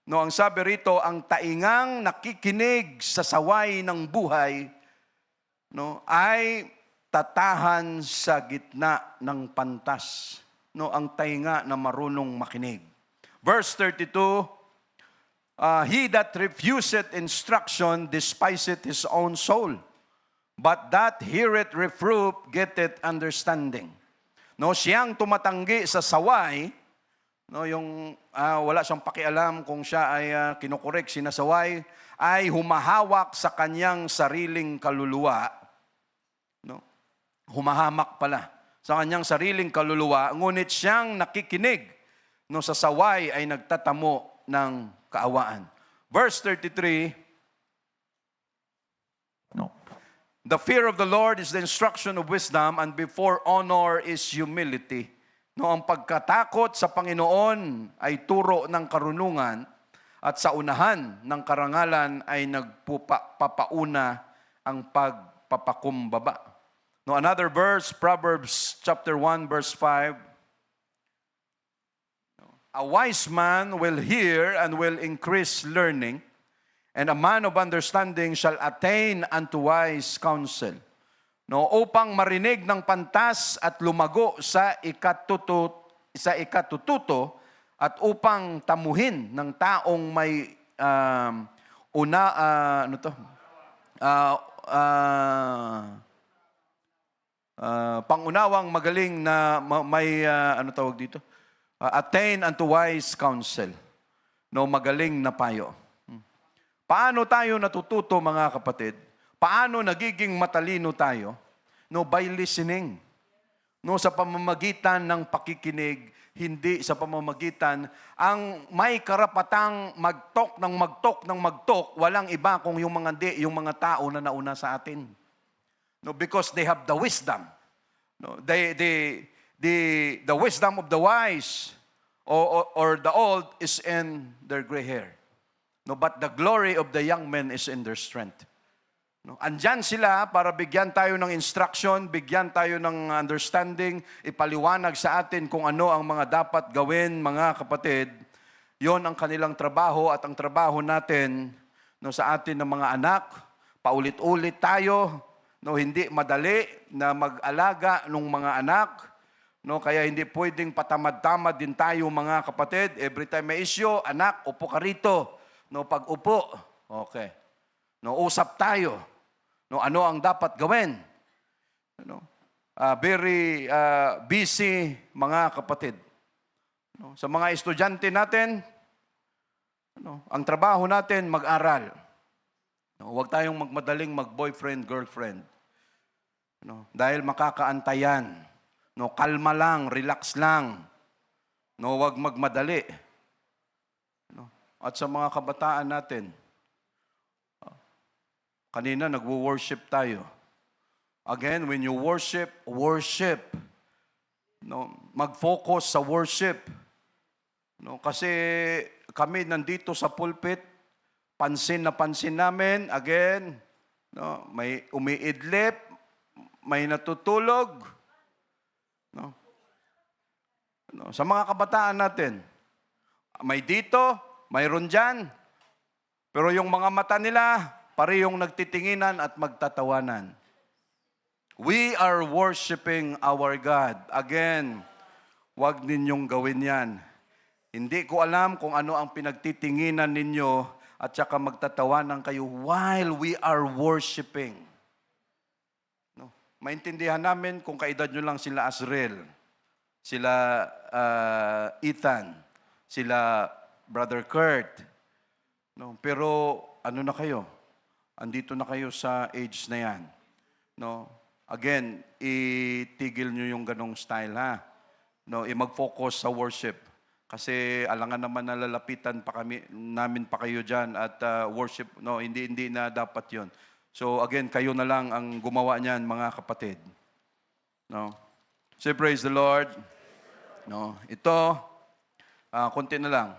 No, ang sabi rito, ang taingang nakikinig sa saway ng buhay, no, ay tatahan sa gitna ng pantas. No, ang tainga na marunong makinig. Verse 32, he that refuseth instruction despiseth his own soul, but that heareth reproof getteth understanding. No, siyang tumatanggi sa saway, no, yung wala siyang pakialam kung siya ay kinukorek, sinasaway, ay humahawak sa kanyang sariling kaluluwa. No? Humahamak pala sa kanyang sariling kaluluwa, ngunit siyang nakikinig, no, sa saway ay nagtatamo ng kaawaan. Verse 33, no. The fear of the Lord is the instruction of wisdom, and before honor is humility. No, ang pagkatakot sa Panginoon ay turo ng karunungan, at sa unahan ng karangalan ay nagpapauna ang pagpapakumbaba. No, another verse, Proverbs chapter 1 verse 5. A wise man will hear and will increase learning, and a man of understanding shall attain unto wise counsel. No, upang marinig ng pantas at lumago sa ikatututo at upang tamuhin ng taong may pangunawang magaling na may attain unto wise counsel. No, magaling na payo. Paano tayo natututo, mga kapatid? Paano nagiging matalino tayo? No, by listening. No, sa pamamagitan ng pakikinig, hindi sa pamamagitan ang may karapatang magtok ng magtok, walang iba kung yung mga tao na nauna sa atin. No, because they have the wisdom. No, the wisdom of the wise or the old is in their gray hair. No, but the glory of the young men is in their strength. No, andyan sila para bigyan tayo ng instruction, bigyan tayo ng understanding, ipaliwanag sa atin kung ano ang mga dapat gawin, mga kapatid. Yon ang kanilang trabaho, at ang trabaho natin, no, sa atin ng mga anak, paulit-ulit tayo, no, hindi madali na mag-alaga ng mga anak, no, kaya hindi pwedeng patamad-tamad din tayo, mga kapatid. Every time may issue, anak, upo ka rito. No, pag upo, okay. No, usap tayo. No, ano ang dapat gawin? No? Very busy mga kapatid. No? Sa mga estudyante natin, no, ang trabaho natin mag-aral. No, huwag tayong magmadaling mag-boyfriend, girlfriend. No, dahil makakaantayan. No, kalma lang, relax lang. No, huwag magmadali. No, at sa mga kabataan natin, kanina nagwo-worship tayo. Again, when you worship, worship. No, mag-focus sa worship. No, kasi kami nandito sa pulpit, pansin na pansin namin, again, no, may umiidlip, may natutulog. No? No, sa mga kabataan natin, may dito, mayroon dyan, pero yung mga mata nila, parehong nagtitinginan at magtatawanan. We are worshiping our God. Again, wag ninyong gawin yan. Hindi ko alam kung ano ang pinagtitinginan ninyo at saka magtatawanan kayo while we are worshiping. No? Maintindihan namin kung kaedad nyo lang sila Azrael, sila Ethan, sila Brother Kurt. No? Pero ano na kayo? Andito na kayo sa age na yan. No? Again, itigil nyo yung ganong style, ha? No? Mag-focus sa worship. Kasi alangan naman nalalapitan pa namin pa kayo dyan at worship, no, hindi na dapat yon. So again, kayo na lang ang gumawa niyan, mga kapatid. No? Say praise the Lord. No, ito, konti na lang.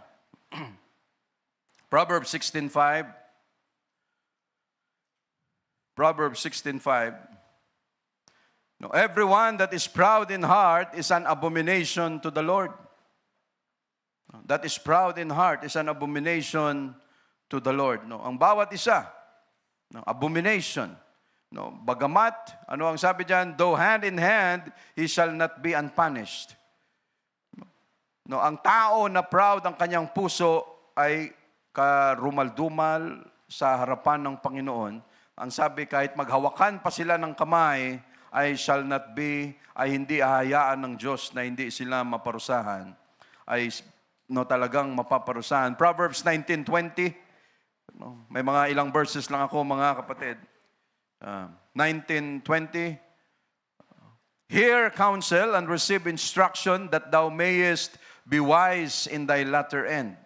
Proverbs 16:5. Proverbs 16:5. No, everyone that is proud in heart is an abomination to the Lord. That is proud in heart is an abomination to the Lord. No, ang bawat isa, no, abomination. No, bagamat, ano ang sabi diyan? Though hand in hand, he shall not be unpunished. No, ang tao na proud ang kanyang puso ay karumal-dumal sa harapan ng Panginoon. Ang sabi, kahit maghawakan pa sila ng kamay, ay shall not be, ay hindi ahayaan ng Diyos na hindi sila maparusahan. Ay no, talagang mapaparusahan. Proverbs 19:20. No, may mga ilang verses lang ako, mga kapatid. 19:20. Hear counsel and receive instruction that thou mayest be wise in thy latter end.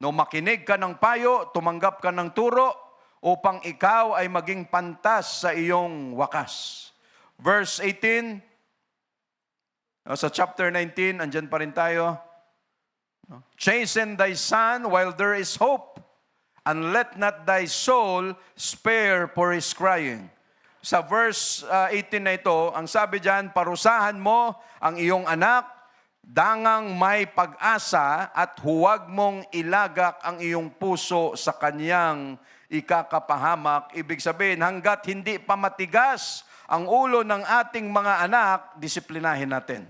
No, makinig ka ng payo, tumanggap ka ng turo, upang ikaw ay maging pantas sa iyong wakas. Verse 18, sa chapter 19, andyan pa rin tayo. Chasten thy son while there is hope, and let not thy soul spare for his crying. Sa verse 18 na ito, ang sabi diyan, parusahan mo ang iyong anak, dangang may pag-asa, at huwag mong ilagak ang iyong puso sa kanyang ikakapahamak. Ibig sabihin, hanggat hindi pa matigas ang ulo ng ating mga anak, disiplinahin natin.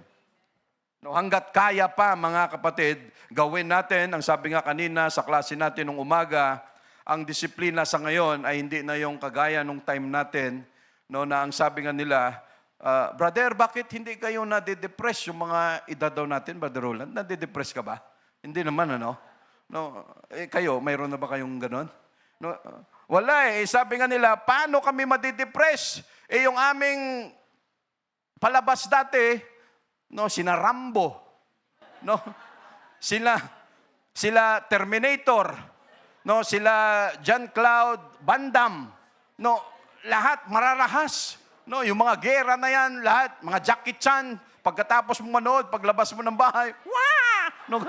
No, hanggat kaya pa, mga kapatid, gawin natin, ang sabi nga kanina sa klase natin nung umaga, ang disiplina sa ngayon ay hindi na yung kagaya nung time natin, no, na ang sabi nga nila, brother, bakit hindi kayo nade-depress yung mga edad daw natin, Brother Roland? Nade-depress ka ba? Hindi naman, ano? No, kayo, mayroon na ba kayong ganon? No, wala eh. Sabi nga nila, paano kami made-depress? Yung aming palabas dati, no, sina Rambo, no, sila Terminator, no, sila Jean-Claude Van Damme, no, lahat mararahas, no, yung mga gera na yan, lahat, mga Jackie Chan, pagkatapos mo manood, paglabas mo ng bahay, wah, no,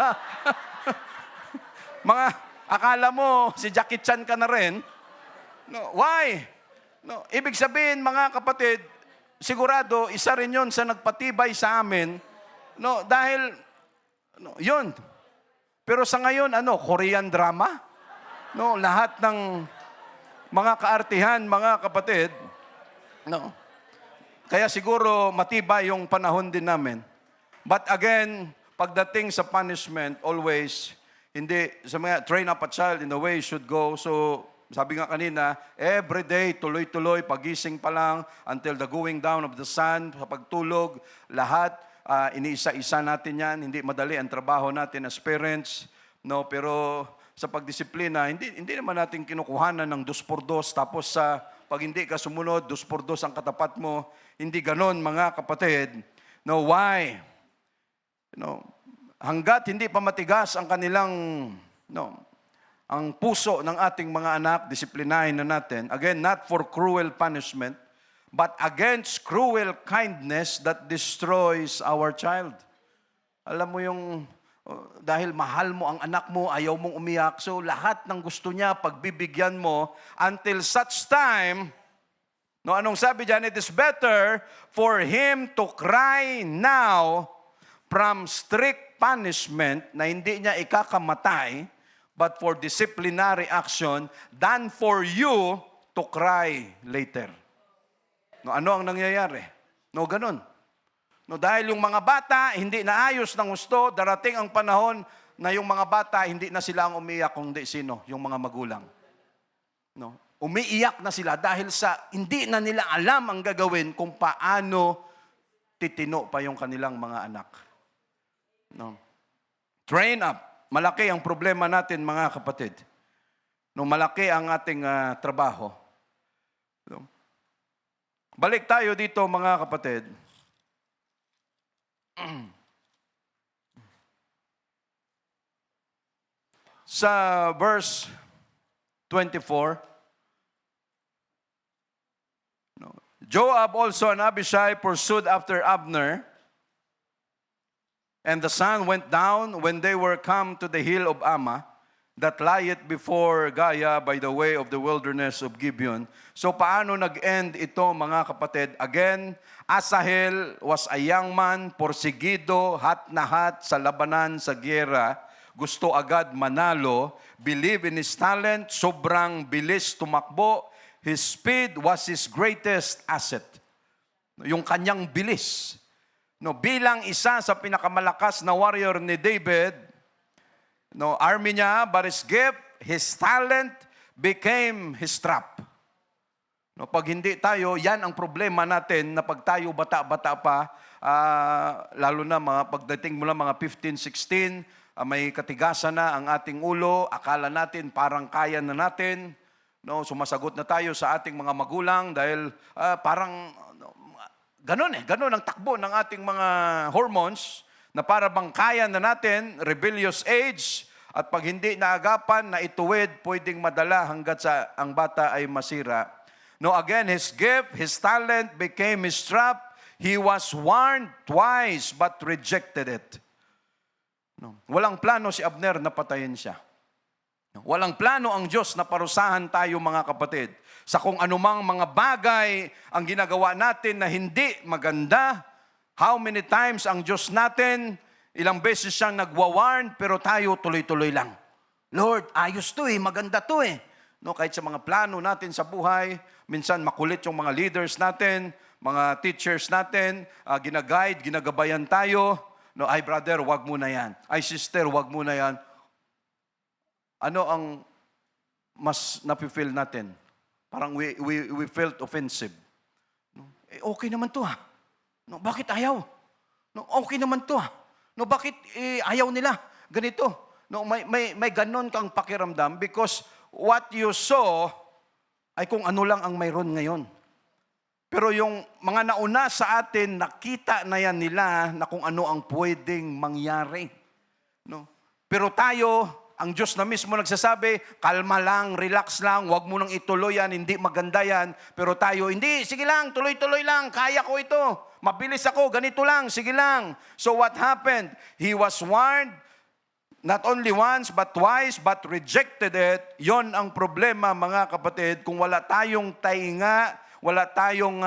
mga akala mo si Jackie Chan ka na rin, no, why? No, ibig sabihin, mga kapatid, sigurado, isa rin yun sa nagpatibay sa amin, no, dahil, no, yun. Pero sa ngayon, Korean drama? No, lahat ng mga kaartihan, mga kapatid, no. Kaya siguro matibay yung panahon din namin. But again, pagdating sa punishment, always, hindi, sa mga train up a child in the way he should go, so sabi nga kanina, every day, tuloy-tuloy, pagising pa lang, until the going down of the sun, sa pagtulog, lahat, iniisa-isa natin yan. Hindi madali ang trabaho natin as parents. No, pero sa pagdisiplina, hindi naman natin kinukuhanan ng 2x2, tapos sa pag hindi ka sumunod, 2x2 ang katapat mo. Hindi ganon, mga kapatid. No, why? Hanggat hindi pa matigas ang kanilang, ang puso ng ating mga anak, disiplinahin na natin. Again, not for cruel punishment, but against cruel kindness that destroys our child. Alam mo yung, dahil mahal mo ang anak mo, ayaw mong umiyak, so lahat ng gusto niya, pagbibigyan mo, until such time, anong sabi dyan? It is better for him to cry now from strict punishment na hindi niya ikakamatay, but for disciplinary action, than for you to cry later. Ano ang nangyayari? Ganun. Dahil yung mga bata, hindi naayos ng gusto, darating ang panahon na yung mga bata, hindi na sila ang umiiyak, kundi sino? Yung mga magulang. Umiiyak na sila dahil sa hindi na nila alam ang gagawin kung paano titino pa yung kanilang mga anak. Train up. Malaki ang problema natin, mga kapatid. Malaki ang ating trabaho. Balik tayo dito, mga kapatid. Sa verse 24, Joab also and Abishai pursued after Abner, and the sun went down when they were come to the hill of Ammah, that lieth before Giah by the way of the wilderness of Gibeon. So paano nag-end ito, mga kapatid? Again, Asahel was a young man, porsigido, hat na hat sa labanan sa giyera, gusto agad manalo, believe in his talent, sobrang bilis tumakbo, his speed was his greatest asset. Yung kanyang bilis. Bilang isa sa pinakamalakas na warrior ni David, army niya, but his gift, his talent became his trap. Pag hindi tayo, yan ang problema natin na pag tayo bata-bata pa, lalo na pagdating mula mga 15, 16, may katigasan na ang ating ulo, akala natin parang kaya na natin, sumasagot na tayo sa ating mga magulang dahil parang ganon ang takbo ng ating mga hormones na para bang kaya na natin, rebellious age, at pag hindi naagapan, na ituwid, pwedeng madala hanggat sa ang bata ay masira. Again, his gift, his talent became his trap. He was warned twice but rejected it. Walang plano si Abner na patayin siya. Walang plano ang Diyos na parusahan tayo, mga kapatid, sa kung anumang mga bagay ang ginagawa natin na hindi maganda. How many times ang Diyos natin, ilang beses siyang nagwa-warn, pero tayo tuloy-tuloy lang. Lord, ayos to maganda to kahit sa mga plano natin sa buhay, minsan makulit yung mga leaders natin, mga teachers natin, ginaguide, ginagabayan tayo. Ay brother, wag mo na yan. Ay sister, wag mo na yan. Ano ang mas napifeel natin? Parang we felt offensive. Okay naman to bakit ayaw? Okay naman to bakit ayaw nila? Ganito. May ganon kang pakiramdam because what you saw ay kung ano lang ang mayroon ngayon. Pero yung mga nauna sa atin, nakita na yan nila na kung ano ang pwedeng mangyari. Pero tayo, ang Diyos na mismo nagsasabi, kalma lang, relax lang, huwag mo nang ituloy yan, hindi maganda yan. Pero tayo, hindi, sige lang, tuloy-tuloy lang, kaya ko ito. Mabilis ako, ganito lang, sige lang. So what happened? He was warned, not only once, but twice, but rejected it. Yon ang problema, mga kapatid, kung wala tayong tainga, wala tayong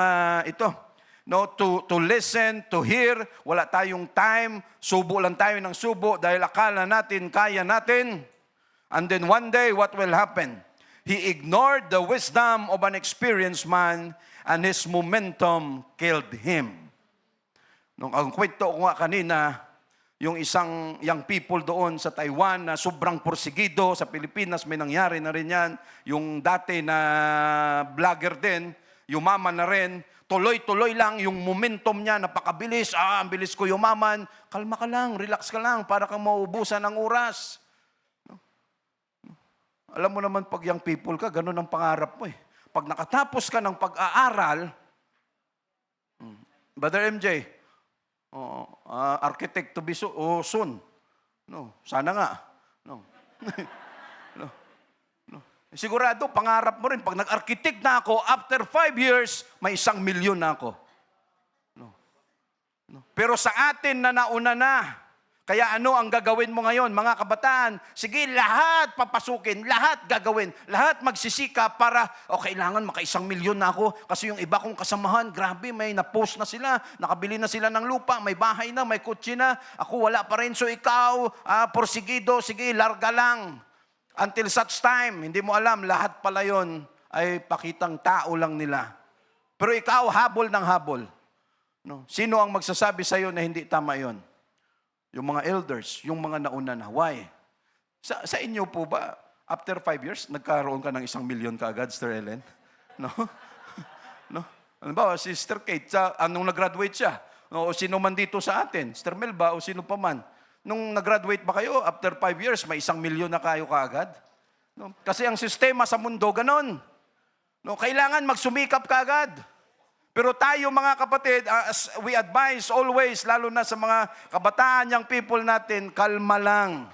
to listen, to hear, wala tayong time, subo lang tayo ng subo dahil akala natin, kaya natin. And then one day, what will happen? He ignored the wisdom of an experienced man and his momentum killed him. Ang kwento ko nga kanina, yung isang young people doon sa Taiwan na sobrang porsigido. Sa Pilipinas may nangyari na rin yan. Yung dati na vlogger din, yumaman na rin. Tuloy-tuloy lang yung momentum niya, napakabilis. Ang bilis ko yumaman. Kalma ka lang, relax ka lang, para kang mauubusan ng oras. Alam mo naman, pag young people ka, ganun ang pangarap mo eh. Pag nakatapos ka ng pag-aaral, Brother MJ, architect to be soon. No, sana nga. No. No. No. Sigurado, pangarap mo rin, pag nag-architect na ako, after 5 years, may 1 milyon na ako. No. No. Pero sa atin na nauna na, kaya ano ang gagawin mo ngayon, mga kabataan? Sige, lahat papasukin, lahat gagawin, lahat magsisikap para, kailangan maka-1 milyon na ako. Kasi yung iba kong kasamahan, grabe, may na-post na sila, nakabili na sila ng lupa, may bahay na, may kotse na. Ako wala pa rin, so ikaw, porsigido, sige, larga lang. Until such time, hindi mo alam, lahat pala yun ay pakitang tao lang nila. Pero ikaw, habol ng habol. No? Sino ang magsasabi sa'yo na hindi tama yon? Yung mga elders, yung mga nauna na. Why? Sa inyo po ba, after 5 years, nagkaroon ka ng 1 milyon kaagad, Sister Ellen? No? No? Ano ba, Sister Kate, nung nag-graduate siya, o sino man dito sa atin, Sister Melba, o sino pa man, nung nag-graduate ba kayo, after 5 years, may 1 milyon na kayo kaagad? No? Kasi ang sistema sa mundo, ganon. No? Kailangan magsumikap kaagad. Pero tayo mga kapatid, as we advise always, lalo na sa mga kabataan, young people natin, kalma lang.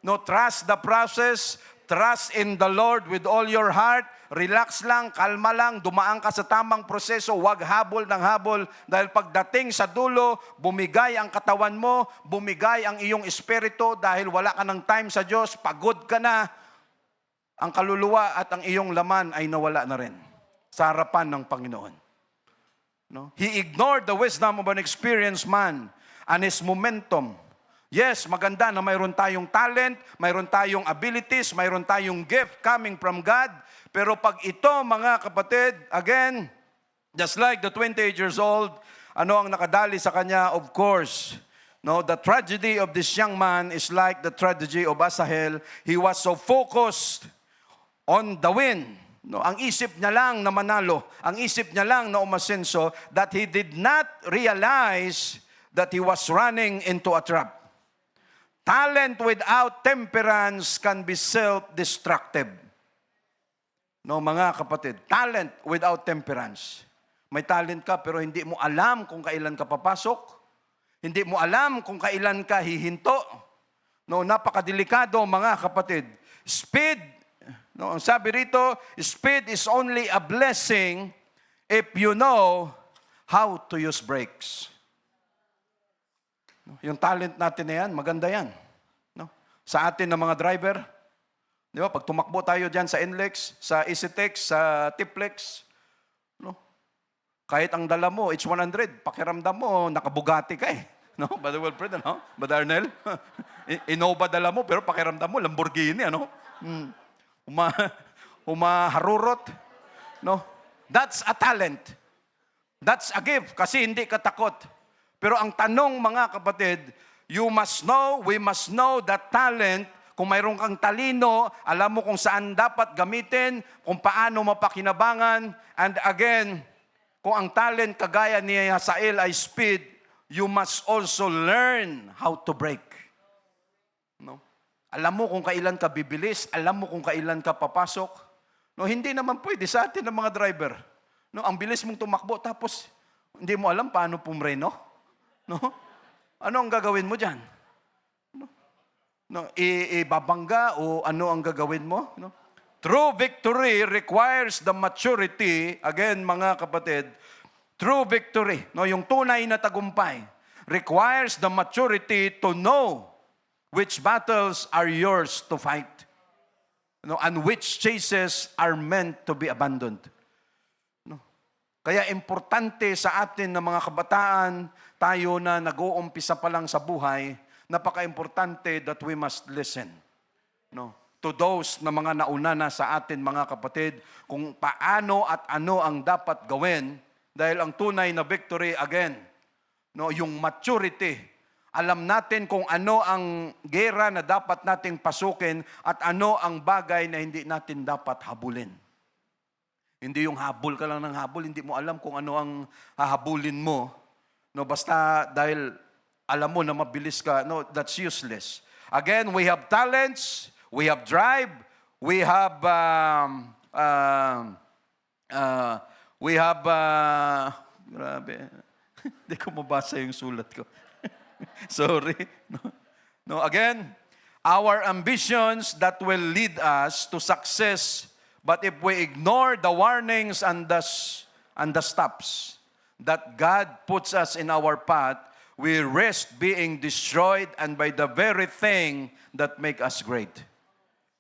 No, trust the process, trust in the Lord with all your heart, relax lang, kalma lang, dumaan ka sa tamang proseso, wag habol ng habol, dahil pagdating sa dulo, bumigay ang katawan mo, bumigay ang iyong espiritu, dahil wala ka ng time sa Diyos, pagod ka na, ang kaluluwa at ang iyong laman ay nawala na rin sa harapan ng Panginoon. No? He ignored the wisdom of an experienced man and his momentum. Yes, maganda na mayroon tayong talent, mayroon tayong abilities, mayroon tayong gift coming from God. Pero pag ito, mga kapatid, again, just like the 28 years old, ano ang nakadali sa kanya? Of course, no, the tragedy of this young man is like the tragedy of Asahel. He was so focused on the win. No, ang isip niya lang na manalo, ang isip niya lang na umasenso, that he did not realize that he was running into a trap. Talent without temperance can be self-destructive. No, mga kapatid, talent without temperance. May talent ka pero hindi mo alam kung kailan ka papasok. Hindi mo alam kung kailan ka hihinto. No, napakadelikado mga kapatid. Speed. No, ang sabi rito, speed is only a blessing if you know how to use brakes. Yung talent natin na yan, maganda yan. No? Sa atin na mga driver, di ba, pag tumakbo tayo dyan sa NLEX, sa EasyTex, sa Tiplex, no? Kahit ang dala mo, it's 100, pakiramdam mo, nakabugati ka eh. No? Brother Wilfred, ano? Brother Arnel? Innova dala mo, pero pakiramdam mo, Lamborghini, ano? Humaharurot. No? That's a talent. That's a gift kasi hindi ka takot. Pero ang tanong mga kapatid, we must know that talent, kung mayroon kang talino, alam mo kung saan dapat gamitin, kung paano mapakinabangan, and again, kung ang talent kagaya ni Hazael ay speed, you must also learn how to brake. No? Alam mo kung kailan ka bibilis, alam mo kung kailan ka papasok. No, hindi naman pwede sa atin ng mga driver. No, ang bilis mong tumakbo tapos hindi mo alam paano pumreno. No? Ano ang gagawin mo diyan? No, ibabangga o ano ang gagawin mo? No? True victory requires the maturity, again mga kapatid, true victory, no, yung tunay na tagumpay, requires the maturity to know which battles are yours to fight, no, and which chases are meant to be abandoned. No? Kaya importante sa atin na mga kabataan, tayo na nag-uumpisa pa lang sa buhay, napaka-importante that we must listen. No? To those na mga nauna na sa atin mga kapatid, kung paano at ano ang dapat gawin, dahil ang tunay na victory, again, no, yung maturity, Alam natin kung ano ang gera na dapat nating pasukin at ano ang bagay na hindi natin dapat habulin. Hindi yung habol ka lang ng habol, hindi mo alam kung ano ang hahabulin mo. No, basta dahil alam mo na mabilis ka, no, that's useless. Again, we have talents, we have drive, we have grabe. Hindi ko mabasa yung sulat ko. Sorry. No, again, our ambitions that will lead us to success, but if we ignore the warnings and the stops that God puts us in our path, we risk being destroyed and by the very thing that make us great.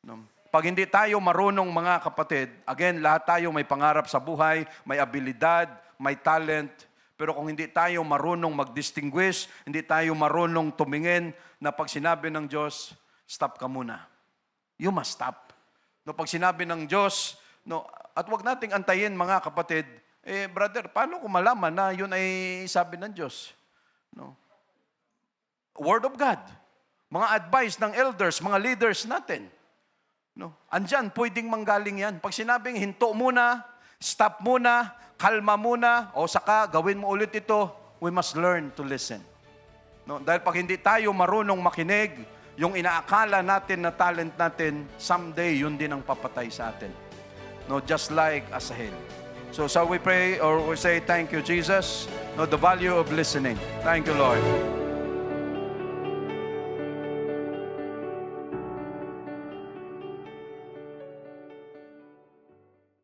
No? Pag hindi tayo marunong, mga kapatid, again, lahat tayo may pangarap sa buhay, may abilidad, may talent, pero kung hindi tayo marunong mag-distinguish, hindi tayo marunong tumingin na pag sinabi ng Diyos, stop ka muna. You must stop. No, pag sinabi ng Diyos, no, at wag nating antayin, mga kapatid, brother, paano ko malaman na yun ay sabi ng Diyos? No. Word of God. Mga advice ng elders, mga leaders natin. No. Andyan, pwedeng manggaling yan. Pag sinabing hinto muna, stop muna, kalma muna, o saka gawin mo ulit ito, we must learn to listen. No. Dahil pag hindi tayo marunong makinig, yung inaakala natin na talent natin, someday yun din ang papatay sa atin. No, just like Asahel. So shall we pray or we say, thank you, Jesus? No, the value of listening. Thank you, Lord.